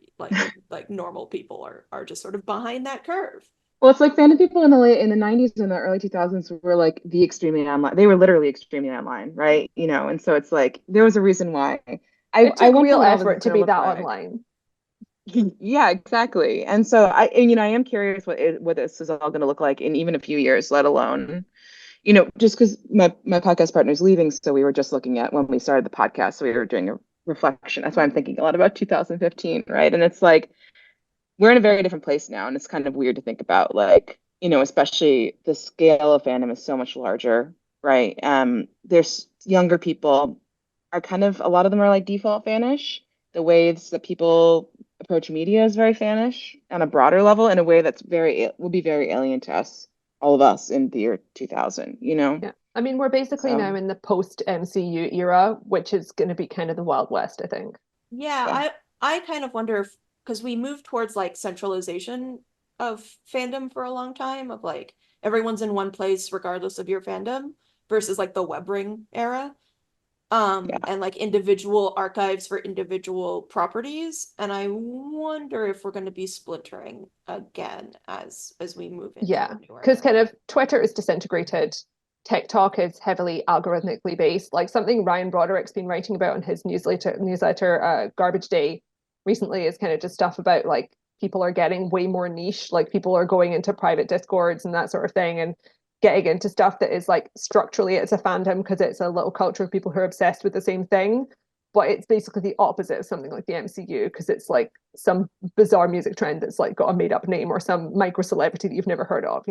[SPEAKER 1] like normal people are just sort of behind that curve.
[SPEAKER 3] Well, it's like fandom people in the 90s and the early 2000s were like the extremely online. They were literally extremely online, right? You know, and so it's like there was a reason why.
[SPEAKER 2] It
[SPEAKER 3] I
[SPEAKER 2] took
[SPEAKER 3] wonder
[SPEAKER 2] real
[SPEAKER 3] what all this is
[SPEAKER 2] effort to
[SPEAKER 3] going to
[SPEAKER 2] be
[SPEAKER 3] look
[SPEAKER 2] that
[SPEAKER 3] like.
[SPEAKER 2] online.
[SPEAKER 3] Yeah, exactly. And so I am curious what this is all going to look like in even a few years, let alone, just because my podcast partner is leaving, so we were just looking at when we started the podcast, so we were doing a reflection. That's why I'm thinking a lot about 2015, right? And it's like we're in a very different place now, and it's kind of weird to think about, like, especially the scale of fandom is so much larger, right? There's younger people are kind of a lot of them are like default fanish. The ways that people approach media is very fanish on a broader level in a way that's will be very alien to us, all of us in the year 2000,
[SPEAKER 2] Yeah. I mean, we're basically now
[SPEAKER 3] So
[SPEAKER 2] in the post MCU era, which is going to be kind of the Wild West, I think.
[SPEAKER 1] Yeah,
[SPEAKER 3] yeah.
[SPEAKER 1] I kind of wonder if because we moved towards like centralization of fandom for a long time of like everyone's in one place regardless of your fandom versus like the web ring era.
[SPEAKER 3] Yeah.
[SPEAKER 1] And like individual archives for individual properties. And I wonder if we're going to be splintering again as we move into
[SPEAKER 2] Yeah,
[SPEAKER 1] a newer
[SPEAKER 2] because kind
[SPEAKER 1] era.
[SPEAKER 2] of Twitter is disintegrated. TikTok is heavily algorithmically based. Like something Ryan Broderick's been writing about in his newsletter Garbage Day recently is kind of just stuff about like people are getting way more niche. Like people are going into private discords and that sort of thing and getting into stuff that is like structurally it's a fandom because it's a little culture of people who are obsessed with the same thing. But it's basically the opposite of something like the MCU because it's like some bizarre music trend that's like got a made up name or some micro celebrity that you've never heard of,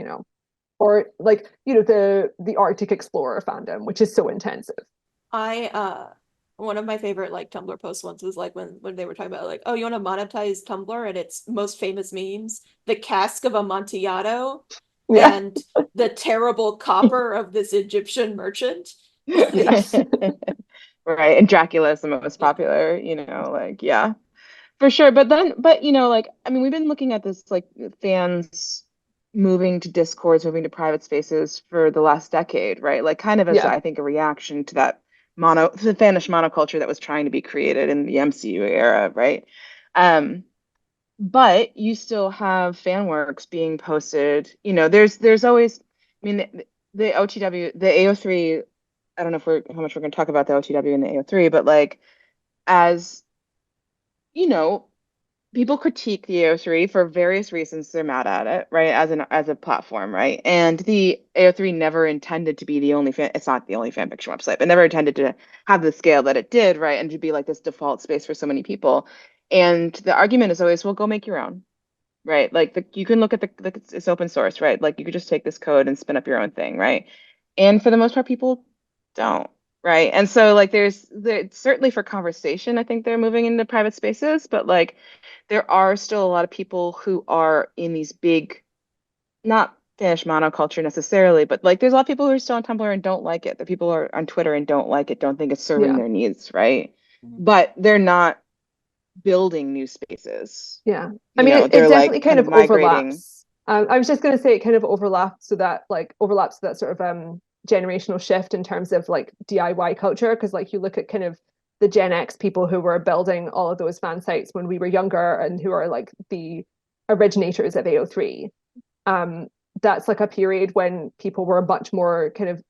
[SPEAKER 2] or like the Arctic Explorer fandom, which is so intensive.
[SPEAKER 1] I one of my favorite like Tumblr posts once was like when they were talking about like, oh, you want to monetize Tumblr and its most famous memes, the cask of Amontillado
[SPEAKER 2] Yeah,
[SPEAKER 1] and the terrible copper of this Egyptian merchant. Like,
[SPEAKER 2] yes,
[SPEAKER 3] Right. And Dracula is the most
[SPEAKER 1] yeah.
[SPEAKER 3] popular, like, yeah, for sure. But like, I mean, we've been looking at this, like, fans moving to Discords, moving to private spaces for the last decade, right? Like, kind of as,
[SPEAKER 2] yeah,
[SPEAKER 3] I think, a reaction to the fanish monoculture that was trying to be created in the MCU era, right? Um, but you still have fan works being posted. There's always, I mean, the OTW, the AO3. I don't know if we're how much we're going to talk about the OTW and the AO3, but like as you know, people critique the AO3 for various reasons. They're mad at it, right? As a platform, right? And the AO3 never intended to be the only fan. It's not the only fan fiction website, but never intended to have the scale that it did, right? And to be like this default space for so many people. And the argument is always, well, go make your own. Right. Like you can look at it's open source, right? Like you could just take this code and spin up your own thing, right? And for the most part, people don't, right? And so like certainly for conversation, I think they're moving into private spaces, but like there are still a lot of people who are in these big, not Finnish monoculture necessarily, but like there's a lot of people who are still on Tumblr and don't like it. The people who are on Twitter and don't like it, don't think it's serving
[SPEAKER 2] yeah,
[SPEAKER 3] their needs, right?
[SPEAKER 1] Mhm.
[SPEAKER 3] But they're not building new spaces.
[SPEAKER 2] yeah. I mean, it
[SPEAKER 3] They're
[SPEAKER 2] definitely
[SPEAKER 3] like
[SPEAKER 2] kind
[SPEAKER 3] kind of
[SPEAKER 2] of
[SPEAKER 3] migrating.
[SPEAKER 2] overlaps. I was just going to say it kind of overlaps that sort of generational shift in terms of like DIY culture because like you look at kind of the Gen X people who were building all of those fan sites when we were younger and who are like the originators of AO3. um, that's like a period when people were much more kind of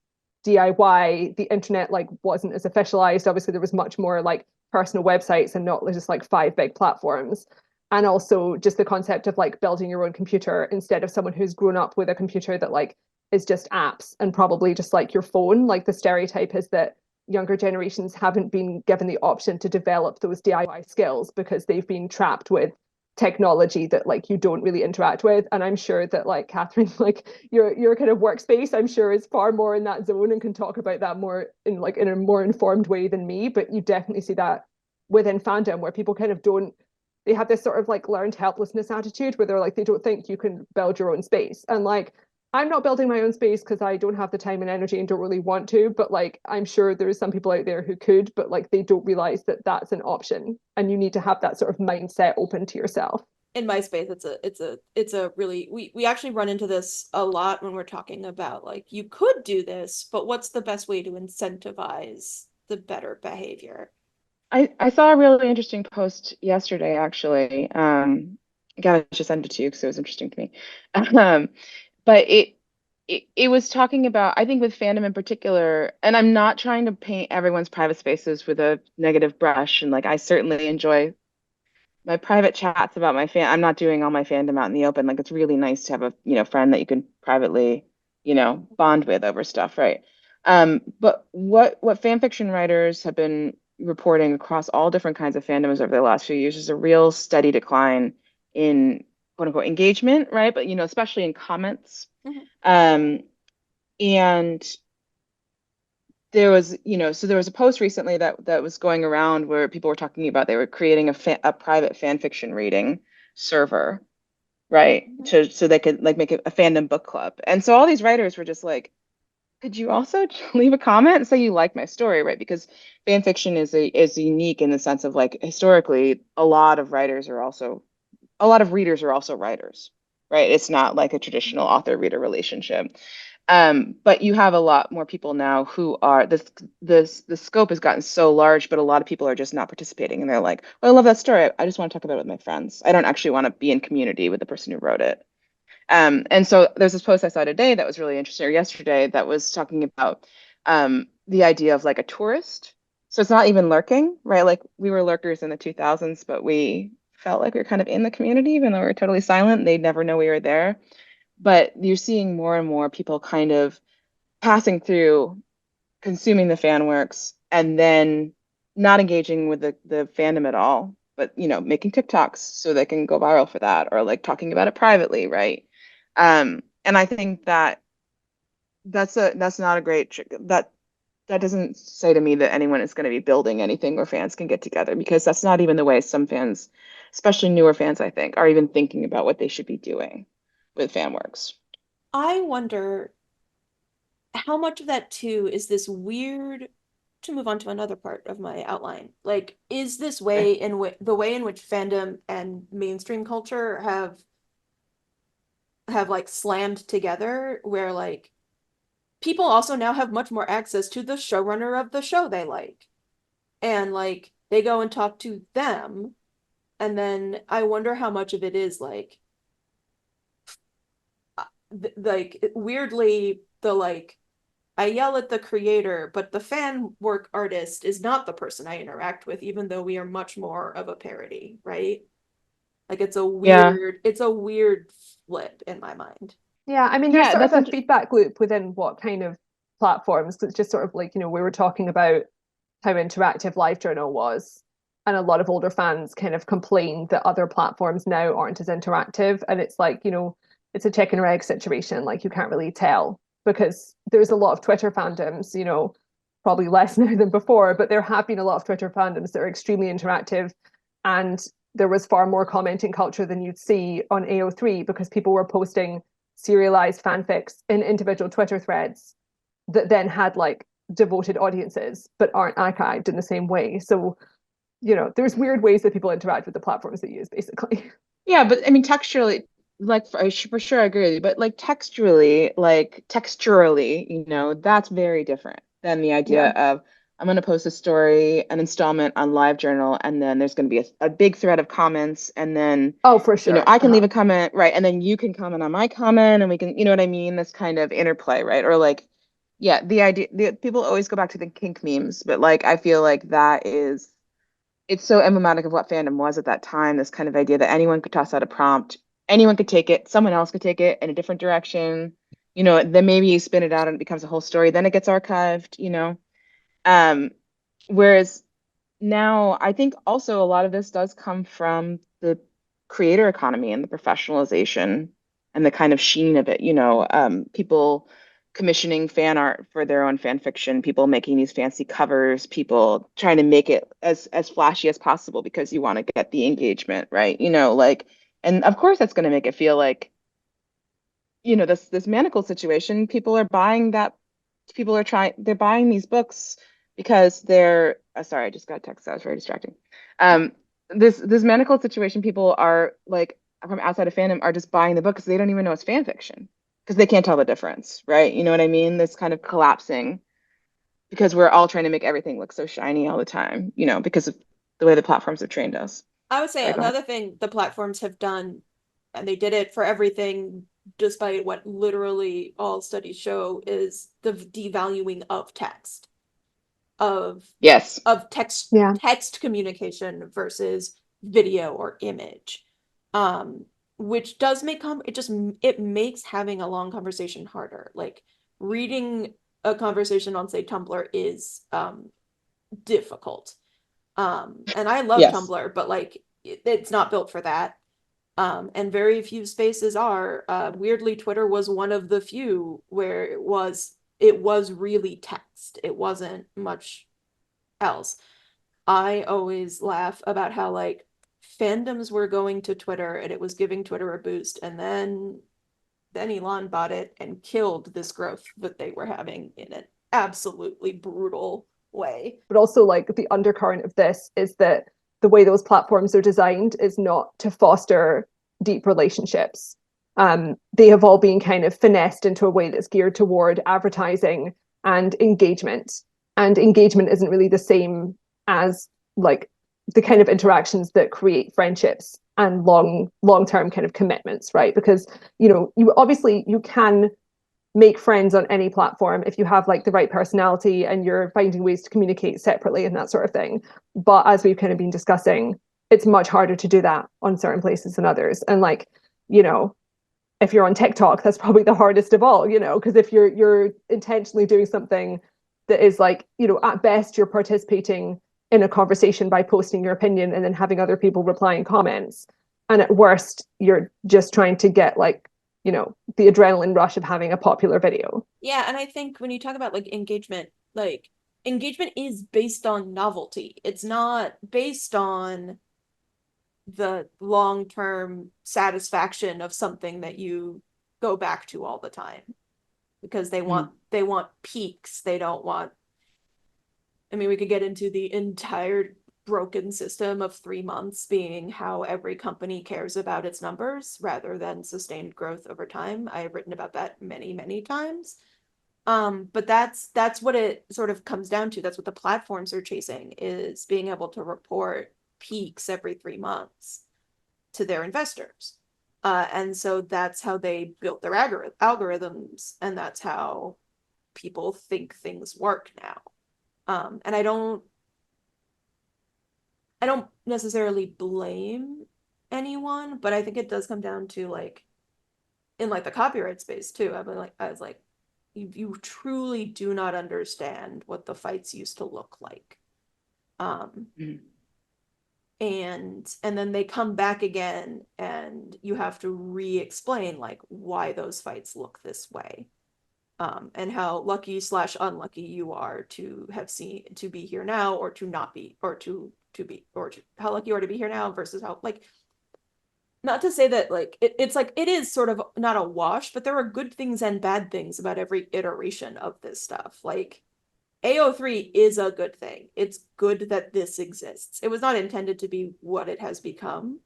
[SPEAKER 2] DIY. The internet like wasn't as officialized. Obviously, there was much more like personal websites and not just like five big platforms. And also just the concept of like building your own computer instead of someone who's grown up with a computer that like is just apps and probably just like your phone. Like the stereotype is that younger generations haven't been given the option to develop those DIY skills because they've been trapped with technology that like you don't really interact with. And I'm sure that like Catherine, like your kind of workspace, I'm sure is far more in that zone and can talk about that more in a more informed way than me. But you definitely see that within fandom where people kind of don't they have this sort of like learned helplessness attitude where they're like they don't think you can build your own space. And like I'm not building my own space because I don't have the time and energy and don't really want to, but like I'm sure there's some people out there who could, but like they don't realize that that's an option and you need to have that sort of mindset open to yourself.
[SPEAKER 1] In my space, it's a really we actually run into this a lot when we're talking about like you could do this, but what's the best way to incentivize the better behavior.
[SPEAKER 3] I saw a really interesting post yesterday, actually. Gavin just sent it to you because it was interesting to me. Um, but it was talking about, I think with fandom in particular, and I'm not trying to paint everyone's private spaces with a negative brush, and like I certainly enjoy my private chats about my fan. I'm not doing all my fandom out in the open. Like it's really nice to have a, friend that you can privately, bond with over stuff, right? But what fan fiction writers have been reporting across all different kinds of fandoms over the last few years is a real steady decline in quote unquote engagement, right? But especially in comments.
[SPEAKER 1] Mhm.
[SPEAKER 3] Um, and so there was a post recently that was going around where people were talking about they were creating a private fan fiction reading server, right?
[SPEAKER 1] Mhm.
[SPEAKER 3] So they could like make a fandom book club. And so all these writers were just like, could you also leave a comment and say you like my story, right? Because fan fiction is unique in the sense of like historically a lot of readers are also writers, right? It's not like a traditional author-reader relationship. But you have a lot more people now who are the scope has gotten so large, but a lot of people are just not participating, and they're like, "Well, I love that story. I just want to talk about it with my friends. I don't actually want to be in community with the person who wrote it." And so there's this post I saw today that was really interesting, or yesterday, that was talking about the idea of like a tourist. So it's not even lurking, right? Like we were lurkers in the 2000s, but we felt like we were kind of in the community, even though we were totally silent. They'd never know we were there. But you're seeing more and more people kind of passing through, consuming the fan works, and then not engaging with the fandom at all, but making TikToks so they can go viral for that, or like talking about it privately, right? And I think that that's not a great that doesn't say to me that anyone is going to be building anything where fans can get together, because that's not even the way some fans, especially newer fans, I think, are even thinking about what they should be doing with fan works.
[SPEAKER 1] I wonder how much of that too is this weird, to move on to another part of my outline. Like, is this
[SPEAKER 3] Okay.
[SPEAKER 1] way in which the way in which fandom and mainstream culture have like slammed together, where like people also now have much more access to the showrunner of the show they like, and like they go and talk to them, and then I wonder how much of it is like like weirdly the like I yell at the creator, but the fan work artist is not the person I interact with, even though we are much more of a parody, right? Like
[SPEAKER 3] Yeah.
[SPEAKER 1] it's a weird flip in my mind.
[SPEAKER 2] Yeah, I mean, there's
[SPEAKER 3] Yeah,
[SPEAKER 2] sort of
[SPEAKER 3] that's
[SPEAKER 2] a
[SPEAKER 3] int
[SPEAKER 2] feedback loop within what kind of platforms. It's just sort of like, we were talking about how interactive LiveJournal was, and a lot of older fans kind of complained that other platforms now aren't as interactive. And it's like, it's a chicken or egg situation. Like you can't really tell because there's a lot of Twitter fandoms, probably less now than before, but there have been a lot of Twitter fandoms that are extremely interactive. And there was far more commenting culture than you'd see on AO3 because people were posting serialized fanfics in individual Twitter threads that then had like devoted audiences but aren't archived in the same way. So, there's weird ways that people interact with the platforms they use, basically.
[SPEAKER 3] Yeah, but I mean, texturally, like for sure, I agree with you. But like texturally, that's very different than the idea
[SPEAKER 2] Yeah.
[SPEAKER 3] of I'm going to post a story, an installment on LiveJournal, and then there's going to be a big thread of comments, and then
[SPEAKER 2] Oh, for sure.
[SPEAKER 3] I can leave a comment, right, and then you can comment on my comment, and we can, you know what I mean? This kind of interplay, right? Or like, yeah, people always go back to the kink memes, but like I feel like it's so emblematic of what fandom was at that time. This kind of idea that anyone could toss out a prompt, anyone could take it, someone else could take it in a different direction. Then maybe you spin it out and it becomes a whole story. Then it gets archived. Um, Whereas now, I think also a lot of this does come from the creator economy and the professionalization and the kind of sheen of it. People commissioning fan art for their own fan fiction, people making these fancy covers, people trying to make it as flashy as possible because you want to get the engagement, right? And of course that's going to make it feel like this manacle situation. They're buying these books because they're sorry, I just got a text that was very distracting. This manacle situation, people are like from outside of fandom are just buying the book because they don't even know it's fan fiction because they can't tell the difference, right? You know what I mean? This kind of collapsing because we're all trying to make everything look so shiny all the time, because of the way the platforms have trained us.
[SPEAKER 1] I would say
[SPEAKER 3] Sorry, go ahead.
[SPEAKER 1] another thing the platforms have done, and they did it for everything, despite what literally all studies show, is the devaluing of text, of
[SPEAKER 3] Yes.
[SPEAKER 1] text
[SPEAKER 2] Yeah.
[SPEAKER 1] communication versus video or image. Which does make it makes having a long conversation harder. Like reading a conversation on, say, Tumblr is difficult. And I love
[SPEAKER 3] Yes.
[SPEAKER 1] Tumblr, but like it's not built for that. And very few spaces are. Weirdly, Twitter was one of the few where it was really text. It wasn't much else. I always laugh about how like fandoms were going to Twitter and it was giving Twitter a boost, and then Elon bought it and killed this growth that they were having in an absolutely brutal way.
[SPEAKER 2] But also, like, the undercurrent of this is that the way those platforms are designed is not to foster deep relationships. They have all been kind of finessed into a way that's geared toward advertising and engagement. And engagement isn't really the same as like the kind of interactions that create friendships and long-term kind of commitments, right? Because you obviously you can make friends on any platform if you have like the right personality and you're finding ways to communicate separately and that sort of thing. But as we've kind of been discussing, it's much harder to do that on certain places than others. And like, if you're on TikTok, that's probably the hardest of all, because if you're intentionally doing something that is like, at best you're participating in a conversation by posting your opinion and then having other people reply in comments. And at worst, you're just trying to get like, the adrenaline rush of having a popular video.
[SPEAKER 1] Yeah, and I think when you talk about like engagement is based on novelty. It's not based on the long-term satisfaction of something that you go back to all the time, because they want peaks. They don't want, I mean, we could get into the entire broken system of 3 months being how every company cares about its numbers rather than sustained growth over time. I have written about that many, many times. But that's what it sort of comes down to. That's what the platforms are chasing, is being able to report peaks every 3 months to their investors. And so that's how they built their algorithms, and that's how people think things work now. And I don't necessarily blame anyone, but I think it does come down to like in like the copyright space too. I was like, you truly do not understand what the fights used to look like.
[SPEAKER 3] Mhm.
[SPEAKER 1] And then they come back again and you have to re-explain like why those fights look this way. And how lucky slash unlucky you are to have seen to be here now, or to not be, or to be, or to, how lucky you are to be here now versus how, like, not to say that like it's like it is sort of not a wash, but there are good things and bad things about every iteration of this stuff. Like AO3 is a good thing. It's good that this exists. It was not intended to be what it has become,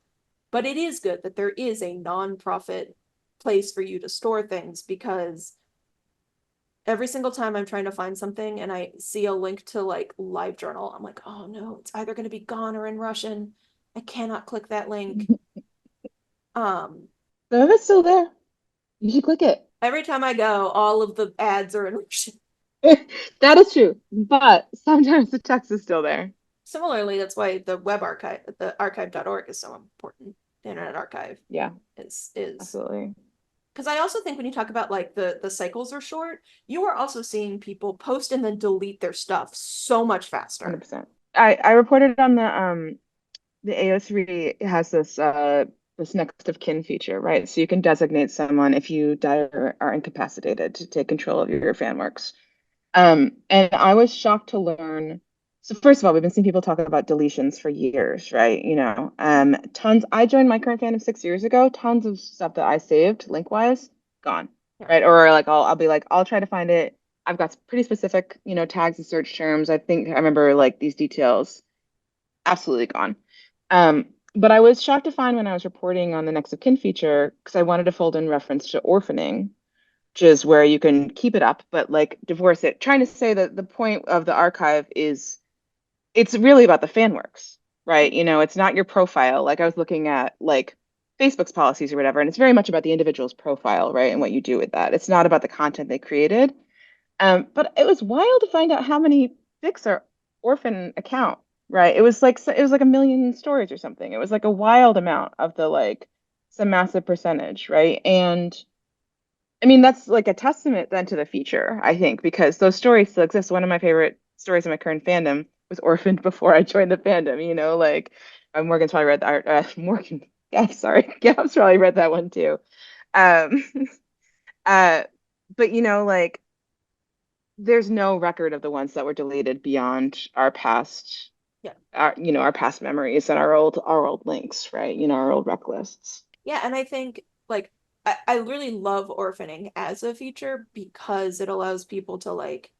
[SPEAKER 1] but it is good that there is a non-profit place for you to store things, because every single time I'm trying to find something and I see a link to like LiveJournal, I'm like, oh no, it's either going to be gone or in Russian. I cannot click that link.
[SPEAKER 3] Some of it's still there. You should click it.
[SPEAKER 1] Every time I go, all of the ads are in Russian.
[SPEAKER 3] That is true, but sometimes the text is still there.
[SPEAKER 1] Similarly, that's why the web archive, the archive.org is so important. The Internet Archive
[SPEAKER 3] Yeah,
[SPEAKER 1] is
[SPEAKER 3] absolutely.
[SPEAKER 1] because I also think when you talk about like the cycles are short, you are also seeing people post and then delete their stuff so much faster.
[SPEAKER 3] 100%. I reported on the AO3 has this next of kin feature, right? So you can designate someone if you die or are incapacitated to take control of your fan works. And I was shocked to learn. So first of all, we've been seeing people talk about deletions for years, right? Tons. I joined my current fandom 6 years ago. Tons of stuff that I saved link-wise, gone, right? Or like I'll be like, I'll try to find it. I've got pretty specific, tags and search terms. I think I remember like these details, absolutely gone. But I was shocked to find when I was reporting on the next of kin feature, because I wanted to fold in reference to orphaning, is where you can keep it up, but like divorce it. Trying to say that the point of the archive is it's really about the fan works, right? It's not your profile. Like I was looking at like Facebook's policies or whatever, and it's very much about the individual's profile, right? And what you do with that. It's not about the content they created. But it was wild to find out how many fics are orphan account, right? It was like a million stories or something. It was like a wild amount of the like some massive percentage, right? And I mean that's like a testament then to the future, I think, because those stories still exist. One of my favorite stories in my current fandom was orphaned before I joined the fandom, like Morgan's probably read that Morgan, yeah, sorry. Gab's probably read that one too. Um uh but like there's no record of the ones that were deleted beyond our past
[SPEAKER 1] Yeah.
[SPEAKER 3] our past memories and our old links, right? Our old rec lists.
[SPEAKER 1] Yeah, and I think like I really love orphaning as a feature because it allows people to like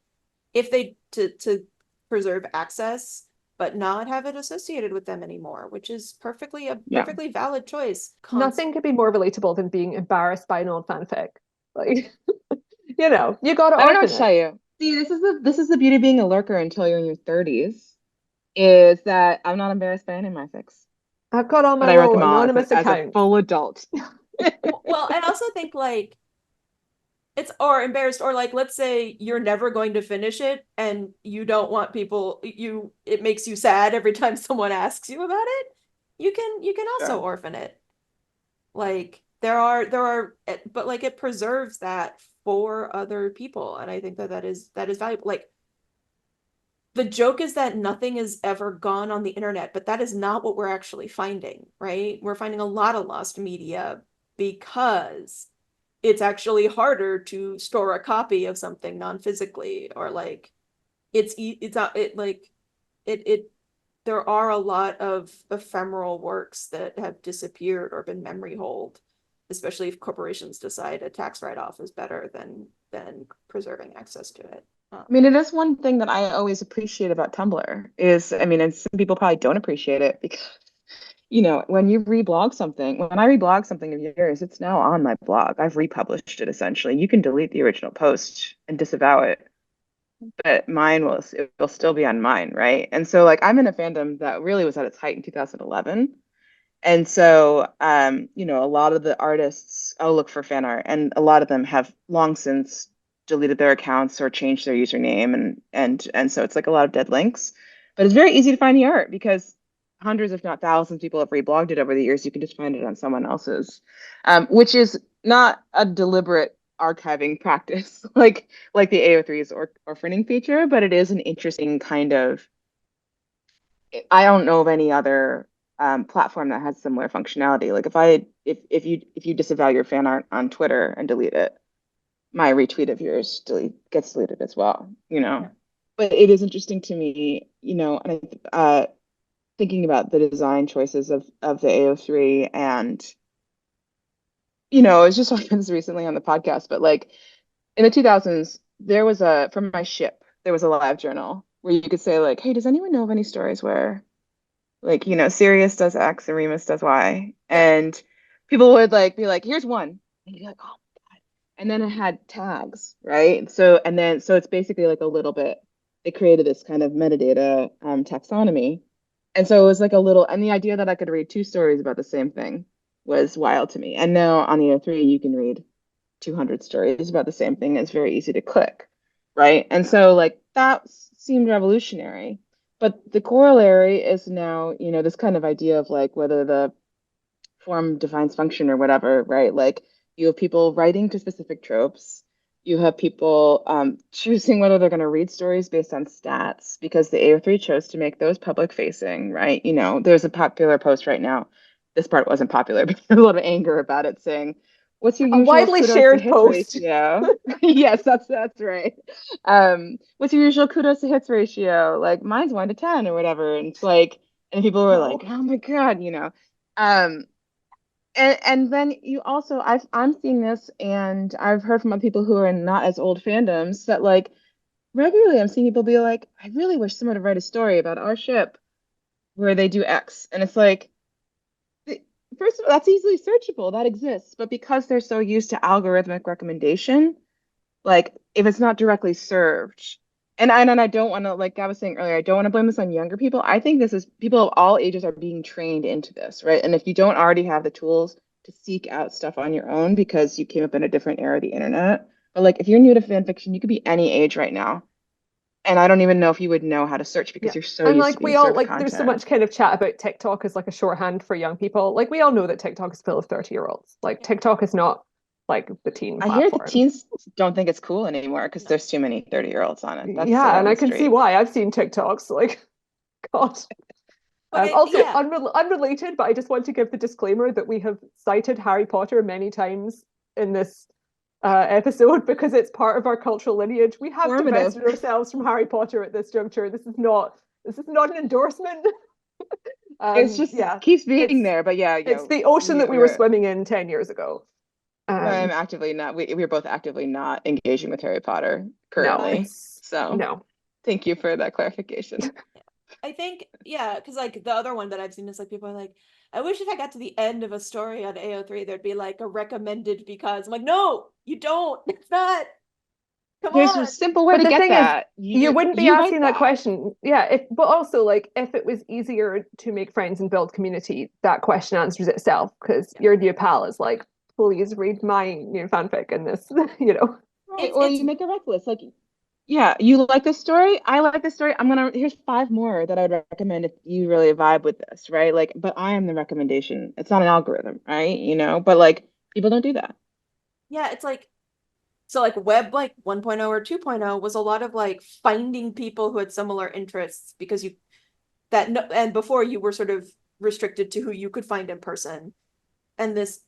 [SPEAKER 1] if they to preserve access but not have it associated with them anymore, which is a
[SPEAKER 3] Yeah.
[SPEAKER 1] perfectly valid choice.
[SPEAKER 2] Nothing could be more relatable than being embarrassed by an old fanfic. Like, you gotta
[SPEAKER 3] I don't know what
[SPEAKER 2] orphan
[SPEAKER 3] to
[SPEAKER 2] it.
[SPEAKER 3] tell you. See, this is the beauty of being a lurker until you're in your 30s, is that I'm not embarrassed by any of my fics.
[SPEAKER 2] I've got all
[SPEAKER 3] But
[SPEAKER 2] my
[SPEAKER 3] I write
[SPEAKER 2] little
[SPEAKER 3] them all
[SPEAKER 2] anonymous
[SPEAKER 3] as a
[SPEAKER 2] accounts.
[SPEAKER 3] full adult.
[SPEAKER 1] Well, I also think like it's or embarrassed or like let's say you're never going to finish it and you don't want people it makes you sad every time someone asks you about it. You can also
[SPEAKER 3] Sure.
[SPEAKER 1] orphan it. Like there are but like it preserves that for other people and I think that is valuable. Like the joke is that nothing is ever gone on the internet, but that is not what we're actually finding, right? We're finding a lot of lost media because it's actually harder to store a copy of something non-physically or like it's not it like it there are a lot of ephemeral works that have disappeared or been memory holed, especially if corporations decide a tax write-off is better than preserving access to it.
[SPEAKER 3] I mean, it is one thing that I always appreciate about Tumblr is, I mean, and some people probably don't appreciate it because, when you reblog something, when I reblog something of yours, it's now on my blog. I've republished it essentially. You can delete the original post and disavow it, but it will still be on mine, right? And so like I'm in a fandom that really was at its height in 2011. And so, a lot of the artists, I'll look for fan art, and a lot of them have long since deleted their accounts or changed their username, and so it's like a lot of dead links. But it's very easy to find the art because hundreds, if not thousands, of people have reblogged it over the years. You can just find it on someone else's, which is not a deliberate archiving practice like the AO3's or orphaning feature, but it is an interesting kind of. I don't know of any other platform that has similar functionality. Like if you disavow your fan art on Twitter and delete it, my retweet of yours gets deleted as well.
[SPEAKER 1] Yeah.
[SPEAKER 3] But it is interesting to me, and thinking about the design choices of the AO3, and I was just talking this recently on the podcast, but like in the 2000s, there was from my ship, there was a live journal where you could say like, hey, does anyone know of any stories where like, Sirius does X and Remus does Y.
[SPEAKER 1] Yeah.
[SPEAKER 3] And people would like be like, here's one. And you'd be like, oh my God. And then it had tags, right? So it's basically like a little bit, it created this kind of metadata taxonomy. And so it was like and the idea that I could read two stories about the same thing was wild to me. And now on the O3, you can read 200 stories about the same thing. It's very easy to click, right? And so like that seemed revolutionary. But the corollary is now, this kind of idea of like whether the form defines function or whatever, right? Like you have people writing to specific tropes. You have people choosing whether they're going to read stories based on stats because the AO3 chose to make those public facing, right? There's a popular post right now. This part wasn't popular, but there's a lot of anger about it saying, what's your
[SPEAKER 2] A
[SPEAKER 3] usual
[SPEAKER 2] widely
[SPEAKER 3] kudos to
[SPEAKER 2] shared
[SPEAKER 3] hits
[SPEAKER 2] post.
[SPEAKER 3] ratio? Yes, that's right. What's your usual kudos to hits ratio? Like mine's 1 to 10 or whatever. And it's like, and people were like,
[SPEAKER 2] Oh.
[SPEAKER 3] oh my God. Um, and then you also I'm seeing this, and I've heard from other people who are in not as old fandoms that like regularly I'm seeing people be like, I really wish someone would write a story about our ship where they do X. And it's like, first of all, that's easily searchable, that exists. But because they're so used to algorithmic recommendation, Like if it's not directly served. And I don't want to, like I was saying earlier, I don't want to blame this on younger people. I think this is people of all ages are being trained into this, right? And if you don't already have the tools to seek out stuff on your own because you came up in a different era of the internet, but like if you're new to fan fiction, you could be any age right now. And I don't even know if you would know how to search because
[SPEAKER 2] Yeah.
[SPEAKER 3] you're so
[SPEAKER 2] And
[SPEAKER 3] used to
[SPEAKER 2] like
[SPEAKER 3] being
[SPEAKER 2] we all
[SPEAKER 3] served
[SPEAKER 2] like there's so
[SPEAKER 3] content.
[SPEAKER 2] much kind of chat about TikTok as like a shorthand for young people. Like we all know that TikTok is full of 30-year-olds. Like
[SPEAKER 1] Yeah.
[SPEAKER 2] TikTok is not like the teen
[SPEAKER 3] I hear the
[SPEAKER 2] platform.
[SPEAKER 3] teens don't think it's cool anymore because
[SPEAKER 1] No.
[SPEAKER 3] there's too many 30-year-olds on it. That's the
[SPEAKER 2] Yeah,
[SPEAKER 3] word
[SPEAKER 2] and
[SPEAKER 3] on
[SPEAKER 2] I
[SPEAKER 3] the
[SPEAKER 2] can see
[SPEAKER 3] street.
[SPEAKER 2] why. I've seen TikToks. Like, God.
[SPEAKER 1] But
[SPEAKER 2] Also,
[SPEAKER 1] yeah,
[SPEAKER 2] unrelated, but I just want to give the disclaimer that we have cited Harry Potter many times in this episode because it's part of our cultural lineage. We have
[SPEAKER 3] Formative.
[SPEAKER 2] divested ourselves from Harry Potter at this juncture. This is not an endorsement.
[SPEAKER 3] It's just
[SPEAKER 2] Yeah,
[SPEAKER 3] keeps being
[SPEAKER 2] it's
[SPEAKER 3] there, but yeah,
[SPEAKER 2] it's the ocean that we were swimming in 10 years ago.
[SPEAKER 3] I'm actively not. We're both actively not engaging with Harry Potter
[SPEAKER 2] No,
[SPEAKER 3] currently.
[SPEAKER 2] it's
[SPEAKER 3] So
[SPEAKER 2] no.
[SPEAKER 3] thank you for that clarification.
[SPEAKER 1] I think, yeah, because like the other one that I've seen is like people are like, I wish if I got to the end of a story on AO3, there'd be like a recommended because. I'm like, no, you don't. It's not. Come
[SPEAKER 3] There's a
[SPEAKER 1] on.
[SPEAKER 3] simple way
[SPEAKER 2] But
[SPEAKER 3] to
[SPEAKER 2] the
[SPEAKER 3] get
[SPEAKER 2] thing is,
[SPEAKER 3] that.
[SPEAKER 2] you
[SPEAKER 3] You
[SPEAKER 2] wouldn't be
[SPEAKER 3] you write
[SPEAKER 2] asking that
[SPEAKER 3] that.
[SPEAKER 2] question. Yeah, but also like if it was easier to make friends and build community, that question answers itself because
[SPEAKER 1] Yeah.
[SPEAKER 2] your new pal is like, please read my new fanfic in this, you know.
[SPEAKER 3] Right.
[SPEAKER 1] It's
[SPEAKER 3] Or
[SPEAKER 1] it's
[SPEAKER 3] you make a rec list. Like, yeah, you like this story? I like this story. Here's five more that I would recommend if you really vibe with this, right? Like, but I am the recommendation. It's not an algorithm, right? But like people don't do that.
[SPEAKER 1] yeah, it's like so like web like 1.0 or 2.0 was a lot of like finding people who had similar interests because you that no, and before you were sort of restricted to who you could find in person. And this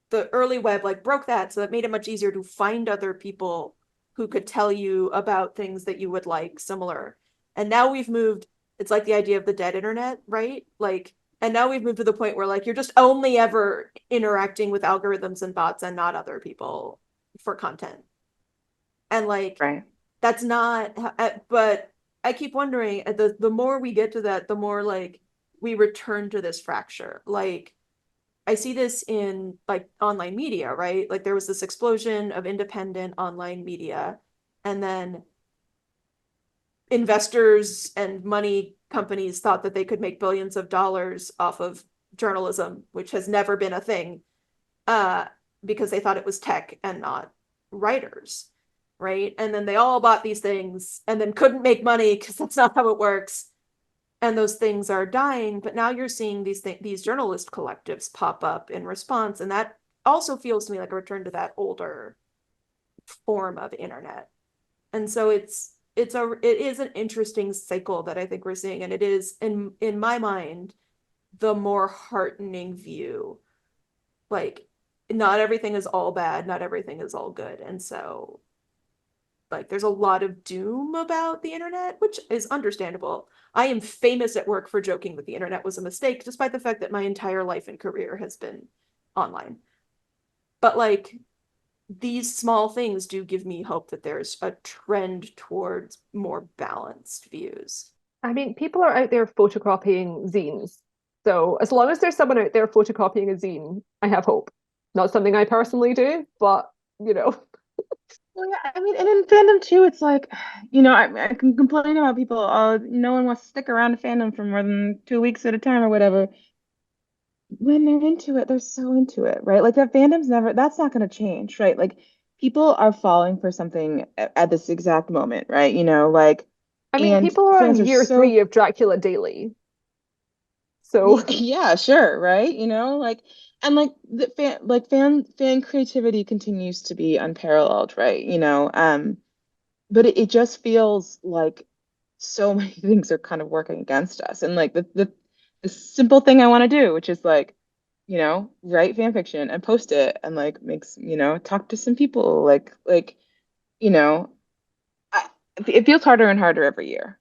[SPEAKER 1] the early web like broke that, so that made it much easier to find other people who could tell you about things that you would like similar. And now we've moved, it's like the idea of the dead internet, right? Like, and now we've moved to the point where like you're just only ever interacting with algorithms and bots and not other people for content. And like
[SPEAKER 3] Right.
[SPEAKER 1] that's not but I keep wondering the more we get to that, the more like we return to this fracture. Like I see this in like online media, right? Like there was this explosion of independent online media, and then investors and money companies thought that they could make billions of dollars off of journalism, which has never been a thing, uh, because they thought it was tech and not writers, right? And then they all bought these things and then couldn't make money because that's not how it works, and those things are dying. But now you're seeing these journalist collectives pop up in response, and that also feels to me like a return to that older form of internet. And so it is an interesting cycle that I think we're seeing, and it is in my mind the more heartening view. Like not everything is all bad, not everything is all good, and so like there's a lot of doom about the internet, which is understandable. I am famous at work for joking that the internet was a mistake, despite the fact that my entire life and career has been online. But like these small things do give me hope that there's a trend towards more balanced views.
[SPEAKER 2] I mean, people are out there photocopying zines. So as long as there's someone out there photocopying a zine, I have hope. Not something I personally do, but you know.
[SPEAKER 3] Well, yeah, I mean, and in fandom too, it's like, I can complain about people. Oh, no one wants to stick around a fandom for more than 2 weeks at a time or whatever. When they're into it, they're so into it, right? Like that fandom's never, that's not going to change, right? Like people are falling for something at this exact moment, right?
[SPEAKER 2] I mean,
[SPEAKER 3] And
[SPEAKER 2] people are
[SPEAKER 3] fans
[SPEAKER 2] on
[SPEAKER 3] are
[SPEAKER 2] year
[SPEAKER 3] so,
[SPEAKER 2] 3 of Dracula Daily. So
[SPEAKER 3] yeah, sure, right? And like the fan creativity continues to be unparalleled, right? But it just feels like so many things are kind of working against us. And like the simple thing I want to do, which is like, write fan fiction and post it and like makes, talk to some people you know, I, it feels harder and harder every year.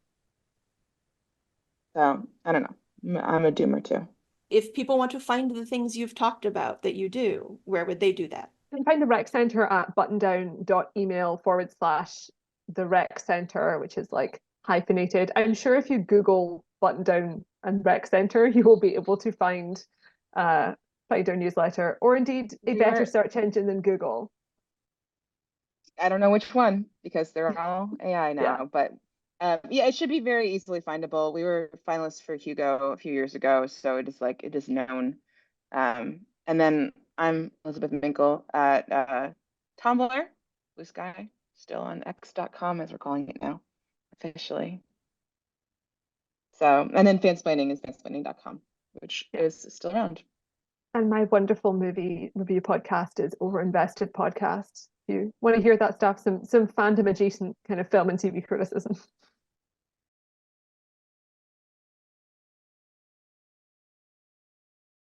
[SPEAKER 3] So I don't know. I'm a doomer too.
[SPEAKER 1] If people want to find the things you've talked about that you do, where would they do that?
[SPEAKER 2] you can find the rec center at buttondown.email/the rec center, which is like hyphenated. I'm sure if you Google button down and rec center, you will be able to uh find our newsletter, or indeed a
[SPEAKER 3] We
[SPEAKER 2] better
[SPEAKER 3] are
[SPEAKER 2] search engine than Google.
[SPEAKER 3] I don't know which one because they're all AI
[SPEAKER 2] Yeah.
[SPEAKER 3] now, but yeah, it should be very easily findable. We were finalists for Hugo a few years ago, so it is known. And then I'm Elizabeth Minkel at Tumblr, Blue Sky, still on X.com as we're calling it now, officially. So, and then fansplaining is fansplaining.com, which
[SPEAKER 2] Yeah.
[SPEAKER 3] is still around.
[SPEAKER 2] And my wonderful movie review podcast is Overinvested Podcast. If you want to hear that stuff, some fandom adjacent kind of film and TV criticism.